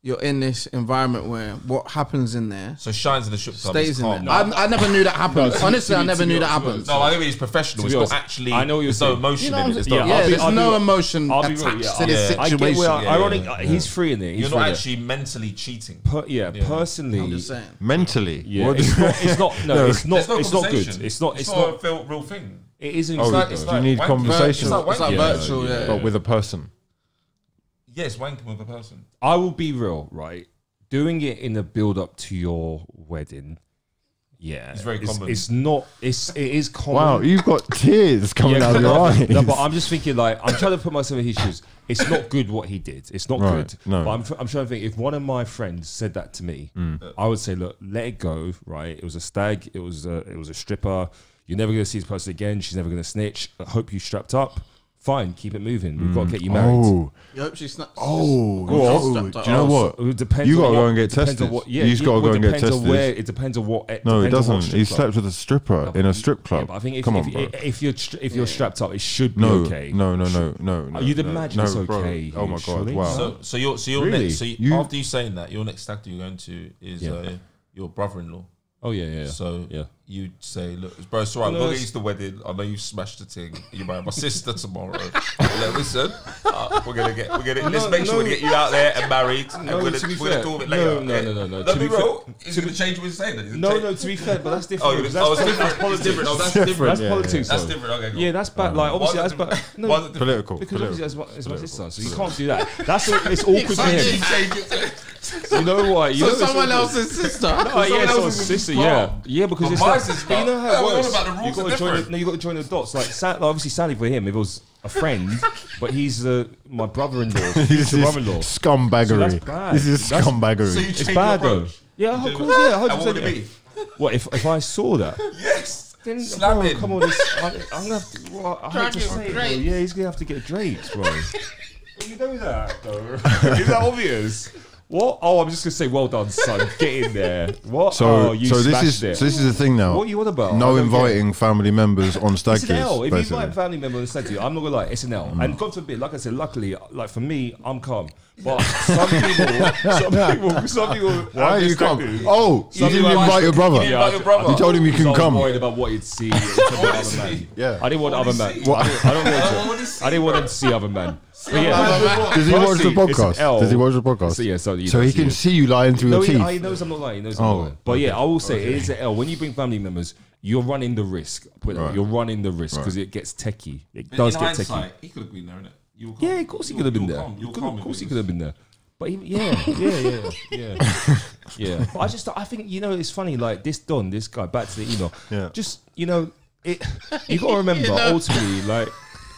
you're in this environment where what happens in there So Shines in the strip club stays is in there. calm. I never knew that happened. Honestly, I never knew that happened. No, I think he's professional. To It's be not honest, actually. I know what you're there's no saying. emotion You know in what it. There's I'm no. saying? Yeah, I'll be- there's I'll be no real. emotion I'll be attached real, yeah, to this yeah. I get situation. where, Yeah, ironic, yeah. he's free in there. He's You're free not in actually mentally cheating. there. Personally, I'm just saying. Mentally. yeah, What- it's not. No, it's not. There's no It's not conversation. good. It's not. It's a not. real thing. It isn't. Oh, good, it's though. do you need wanking. conversation? It's like It's like wanking. virtual, yeah. But with a person. Yes, wanking with a person. I will be real, right? Doing it in the build up to your wedding, yeah, It's very common. It's not. It is common. Wow, you've got tears coming out of your eyes. No, but I'm just thinking, like, I'm trying to put myself in his shoes. It's not good what he did. It's not Right, good. no. But I'm trying to think, if one of my friends said that to me, I would say, look, let it go, right? It was a stag. It was a stripper. You're never going to see this person again. She's never going to snitch. I hope you strapped up. Fine, keep it moving. We've got to get you married. Oh, You hope she's not. oh, Go oh. Do you know what? It depends. You on gotta what- go and get depends on tested. what- yeah, You just gotta well, go and get depends on tested. where- It depends on what. No, he depends on what doesn't. strip He club. slept with a stripper in a strip club. Yeah, but I think Come on, bro. if you're strapped up, it should be No, okay. no. You'd no, imagine no, it's bro. okay, Oh my god! surely. Wow. So your Really? next. So You- after you saying that, your next stag do you're going to is Yeah. your brother-in-law. Oh yeah. So yeah. you'd say, look, bro, it's all right. No, We'll get it's- used to the wedding. I know you smashed the thing. You marry my sister tomorrow. Like, listen, we're gonna let's make sure we get you out there and married. And No, we're to be gonna fair. do it later. No. Let To me be roll. fair- Is it gonna change what you're saying? Then? No. To be fair, but that's different. Oh, because it's that's different. politics. It's different. Oh, that's Different, different. That's yeah, politics. That's though. different. Okay, cool. Yeah, that's bad. Like obviously, Why that's is it bad. No, Why is it different? Political. because Political. obviously it's my sister, so you can't do that. That's it's awkward for him. Change it. You know what? You know So it's someone awkward. else's sister. Oh yeah, so else's sister, mom. yeah, because But it's my like, sister- you know how Yeah, it we're works. all about the rules You got are to join. different. No, you got to join the dots. Like, obviously, Sally for him, it was a friend, but he's my brother-in-law, This future is brother-in-law. scumbaggery. So that's bad. This is That's- scumbaggery. So you It's change bad your though. approach. Yeah, You of do. course, yeah, And what would 100%. it be? What if I saw that? Yes. Then, bro, Slamming. come on, I'm gonna have to. Well, I hate to say it, bro. Yeah, he's gonna have to get draped, bro. Well, you know that, though. Is that obvious? What? Oh, I'm just gonna say, well done, son. Get in there. What? So, you so this is it. so this is the thing now. What are you on about? No inviting family members on stag It's an L. do's. If you basically. invite family members on stag do, I'm not gonna lie, it's an L. And God forbid, like I said, luckily, like for me, I'm calm. But some people. Why are you calm? come? Oh, you didn't invite your brother. You told him you can I was come. worried about what he'd see. Other man. Yeah. I didn't want other men. What? I didn't want them to see other men. But yeah. Does he watch the Firstly, it's an podcast? L. Does he watch the podcast? So yeah, so So he can see you lying through your teeth. He knows I'm not lying. He knows I'm not lying. But yeah, I will say it is an L. When you bring family members, you're running the risk. You're running the risk because it gets techie. It does get techie. He could have been there, innit? Yeah, of course he could have been there. Of course he could have been there. But yeah. But I think it's funny. Like this guy. Back to the email. Yeah. Just you got to remember ultimately, like.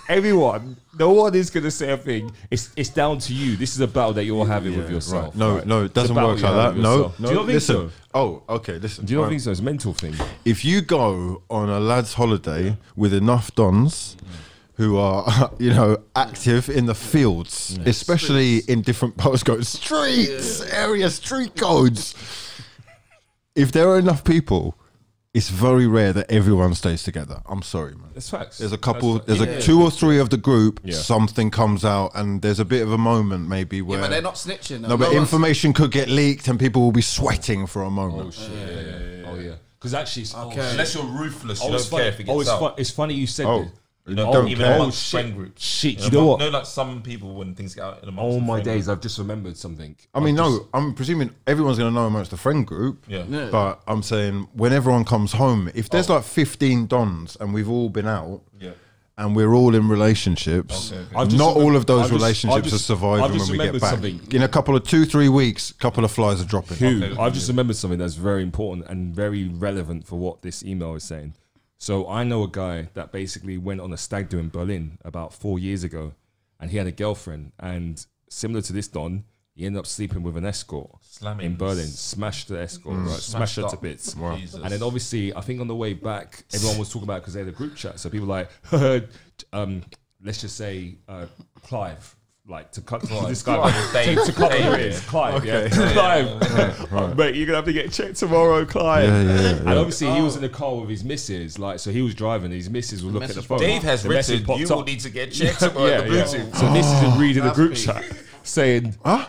Everyone, no one is going to say a thing. It's down to you. This is a battle that you're having with yourself. Right. No, right? no, it doesn't work like that. No. Do you not think Listen. so? Oh, okay. Listen. Do you not think so? It's a mental thing. If you go on a lad's holiday with enough dons who are, active in the fields, especially in different postcodes, street codes. If there are enough people, it's very rare that everyone stays together. I'm sorry, man. It's facts. There's a couple, two or three of the group, Yeah. something comes out and there's a bit of a moment maybe where... but they're not snitching. No, but information could get leaked and people will be sweating for a moment. Oh shit! Oh yeah. Because actually, Unless you're ruthless, you don't care if it gets out. It's funny you said Oh. this. Don't Even care. amongst friend groups. Shit, you know what? No, like some people when things get out in amongst Oh the my friend days! group. I've just remembered something. I mean, I'm presuming everyone's going to know amongst the friend group. Yeah. But I'm saying when everyone comes home, if there's like 15 dons and we've all been out and we're all in relationships, I've just not all of those I've just- relationships I've just- are surviving I've just when we get remembered back. something. In a couple of 2-3 weeks, a couple of flies are dropping. I've just remembered something that's very important and very relevant for what this email is saying. So I know a guy that basically went on a stag do in Berlin about 4 years ago, and he had a girlfriend. And similar to this Don, he ended up sleeping with an escort in Berlin. Smashed the escort, right? Smashed her to bits. Wow. And then obviously, I think on the way back, everyone was talking about it because they had a group chat. So people were like, let's just say Clive. Like to cut this guy, to cut the ears, Clive. Okay. Yeah, Clive. Mate, you're gonna have to get checked tomorrow, Clive. And obviously, he was in the car with his missus. Like, so he was driving. His missus was looking at the phone. Dave has The message written, popped you up. will need to get checked tomorrow at the Bluetooth. So this is reading the group chat, saying, Huh?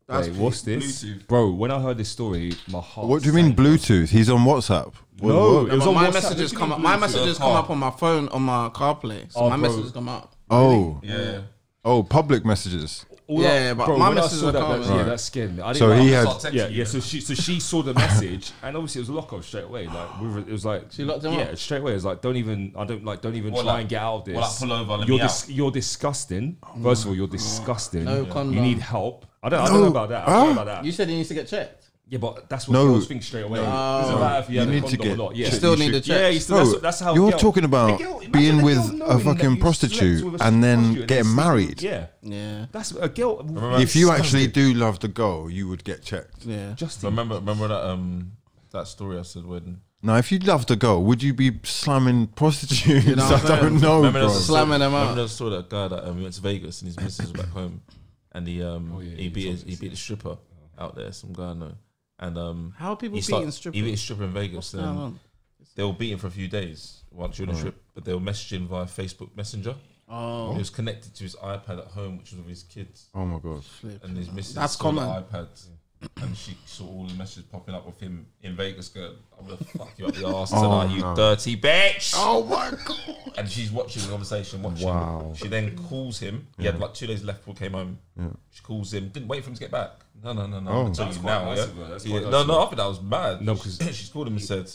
"Wait, what's this, bro?" When I heard this story, my heart. What do you mean sank. Bluetooth? He's on WhatsApp. No, What? it was on my WhatsApp. messages come up. My messages come up on my phone on my CarPlay. So Oh, my bro. messages come up. Oh. Yeah. Oh, public messages. Yeah, but my when I messages saw are that, coming. yeah, that scared me. I didn't So like- he had... Yeah. So she saw the message, and obviously it was a lock off straight away. Like it was like She locked him yeah, up? straight away. It was like don't even What, try like- and get out of this. what, like, pull over, let me out? You're disgusting. First of all, you're disgusting. No You condom. need help. I don't know about that. I don't know about that. You said he needs to get checked. Yeah, but that's what No. girls think straight away. It doesn't matter if you have a need to condom or get not. Yeah, checked. Still You need should- to check. yeah. Bro, That's how you're girl- talking about a girl- imagine being a with girl a knowing fucking that you prostitute slept with a and then prostitute getting sleep with- married. Yeah, Yeah. that's a girl. If you actually do love the girl, you would get checked. Yeah. Justin, Remember that story I said when... Now, if you loved a girl, would you be slamming prostitutes? know I what I'm don't saying? know, Remember bro. there was a Slamming them Remember out. there was a story that guy that went to Vegas and his missus was back home, and he beat the stripper out there. Some guy I know, and How are people he beating He strippers? beat a stripper in Vegas. What's going And on? they were beating for a few days while during the trip, but they were messaging via Facebook Messenger. Oh, He was connected to his iPad at home, which was with his kids, Oh my god. and his missus That's saw common. the iPad. And she saw all the messages popping up with him in Vegas going, I'm gonna fuck you up the arse tonight, you dirty bitch. Oh my god. And she's watching the conversation, watching. Wow. She then calls him. He had like 2 days left before he came home. She calls him, didn't wait for him to get back. No. I'm gonna tell That's you quite now. nice Yeah? of her, that's Yeah. quite nice No, of no, her. I think that was mad. No, 'cause- she's called him and said,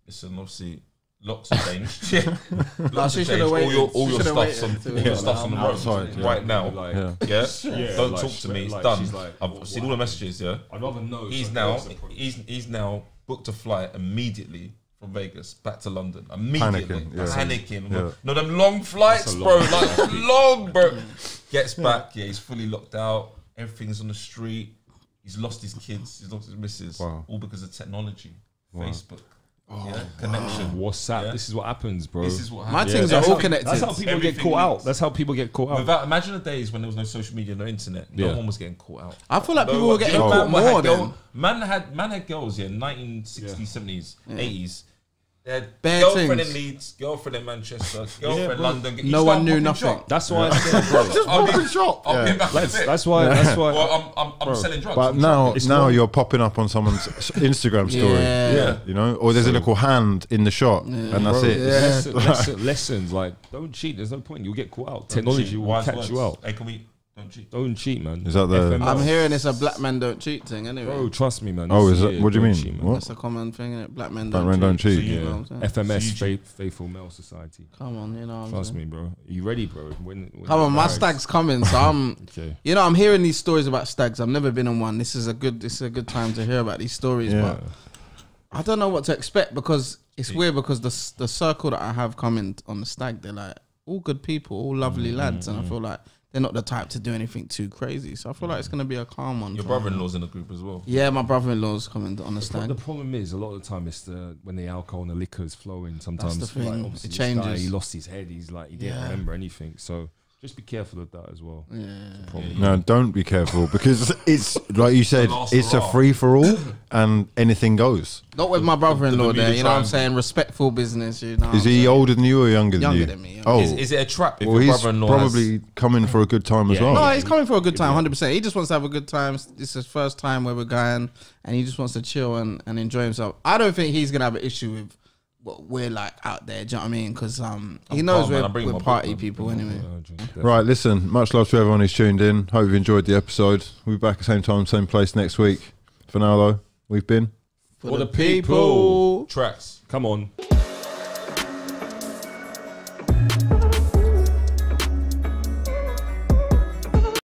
listen, obviously, locks have changed. Locks she have should've changed. waited. All She your should've stuff's waited on, till your stuff's on the road outside, yeah. right now. Like, Yeah. Yeah? Don't like, talk to me, it's like, done. she's like, I've seen all the messages, yeah? I'd rather know. He's so now that's the problem. he's now booked a flight immediately from Vegas back to London. Immediately. Panicking, yeah. Panicking. Yeah. No, them long flights, That's a bro. long Like long, bro. Gets back, yeah, he's fully locked out. Everything's on the street. He's lost his kids. He's lost his missus. Wow. All because of technology. Facebook. Connection. WhatsApp. This is what happens, bro. This is what My happens. things are all connected. That's how people get caught out. That's how people get caught out. Imagine the days when there was no social media, no internet. No one was getting caught out. I feel like people were getting caught more than. Man had girls, 1960s, 70s, 80s. They had Bare girlfriend things. in Leeds, girlfriend in Manchester, girlfriend in London. You No start one knew popping nothing. shop. That's why I said, bro. I'll be back in a bit. That's why. Well, I'm selling drugs. But now you're popping up on someone's Instagram story. Yeah. You know, or there's a little hand in the shot, and that's it. Lessons like don't cheat. There's no point. You'll get caught out. Technology will catch you out. Hey, can we don't cheat? Don't cheat, man. Is that the- FML. I'm hearing it's a black man don't cheat thing anyway. Bro, trust me, man. Oh, is Yeah, that? What do you don't mean? cheat, man. What? That's a common thing, innit? Black men Black men don't cheat. You Yeah. know what I'm saying? FMS, Faithful Male Society. Come on, you know what I'm Trust saying? me, bro. Are you ready, bro? When Come on, my married? stag's coming, so I'm. Okay. You know, I'm hearing these stories about stags. I've never been on one. This is a good time to hear about these stories. Yeah. But I don't know what to expect because it's weird because the circle that I have coming on the stag, they're like all good people, all lovely lads, and I feel like they're not the type to do anything too crazy. So I feel like it's gonna be a calm one. Your for brother-in-law's in the group as well. Yeah, my brother-in-law's coming on the stag. The problem is a lot of the time it's when the alcohol and the liquor is flowing. Sometimes the thing. Like, obviously It this guy, changes. he lost his head. He's like he didn't Yeah. remember anything. So just be careful of that as well. Yeah. No, don't be careful because it's like you said, last it's a hurrah. free for all, and anything goes. Not with my brother-in-law The there, you know what I'm triangle. saying? Respectful business, you know. Is he older than you or younger than you? Younger than me, yeah. Oh, Is it a trap if well, your he's brother-in-law probably coming for a good time as Yeah. well. No, he's coming for a good time, 100%. He just wants to have a good time. This is his first time where we're going, and he just wants to chill and enjoy himself. I don't think he's gonna have an issue with what we're like out there. Do you know what I mean? Because he knows calm, man. I'm bringing we're my party book, man. people anyway. Right, listen, much love to everyone who's tuned in. Hope you've enjoyed the episode. We'll be back at the same time, same place next week. For now, though, we've been For the people. Tracks. Come on.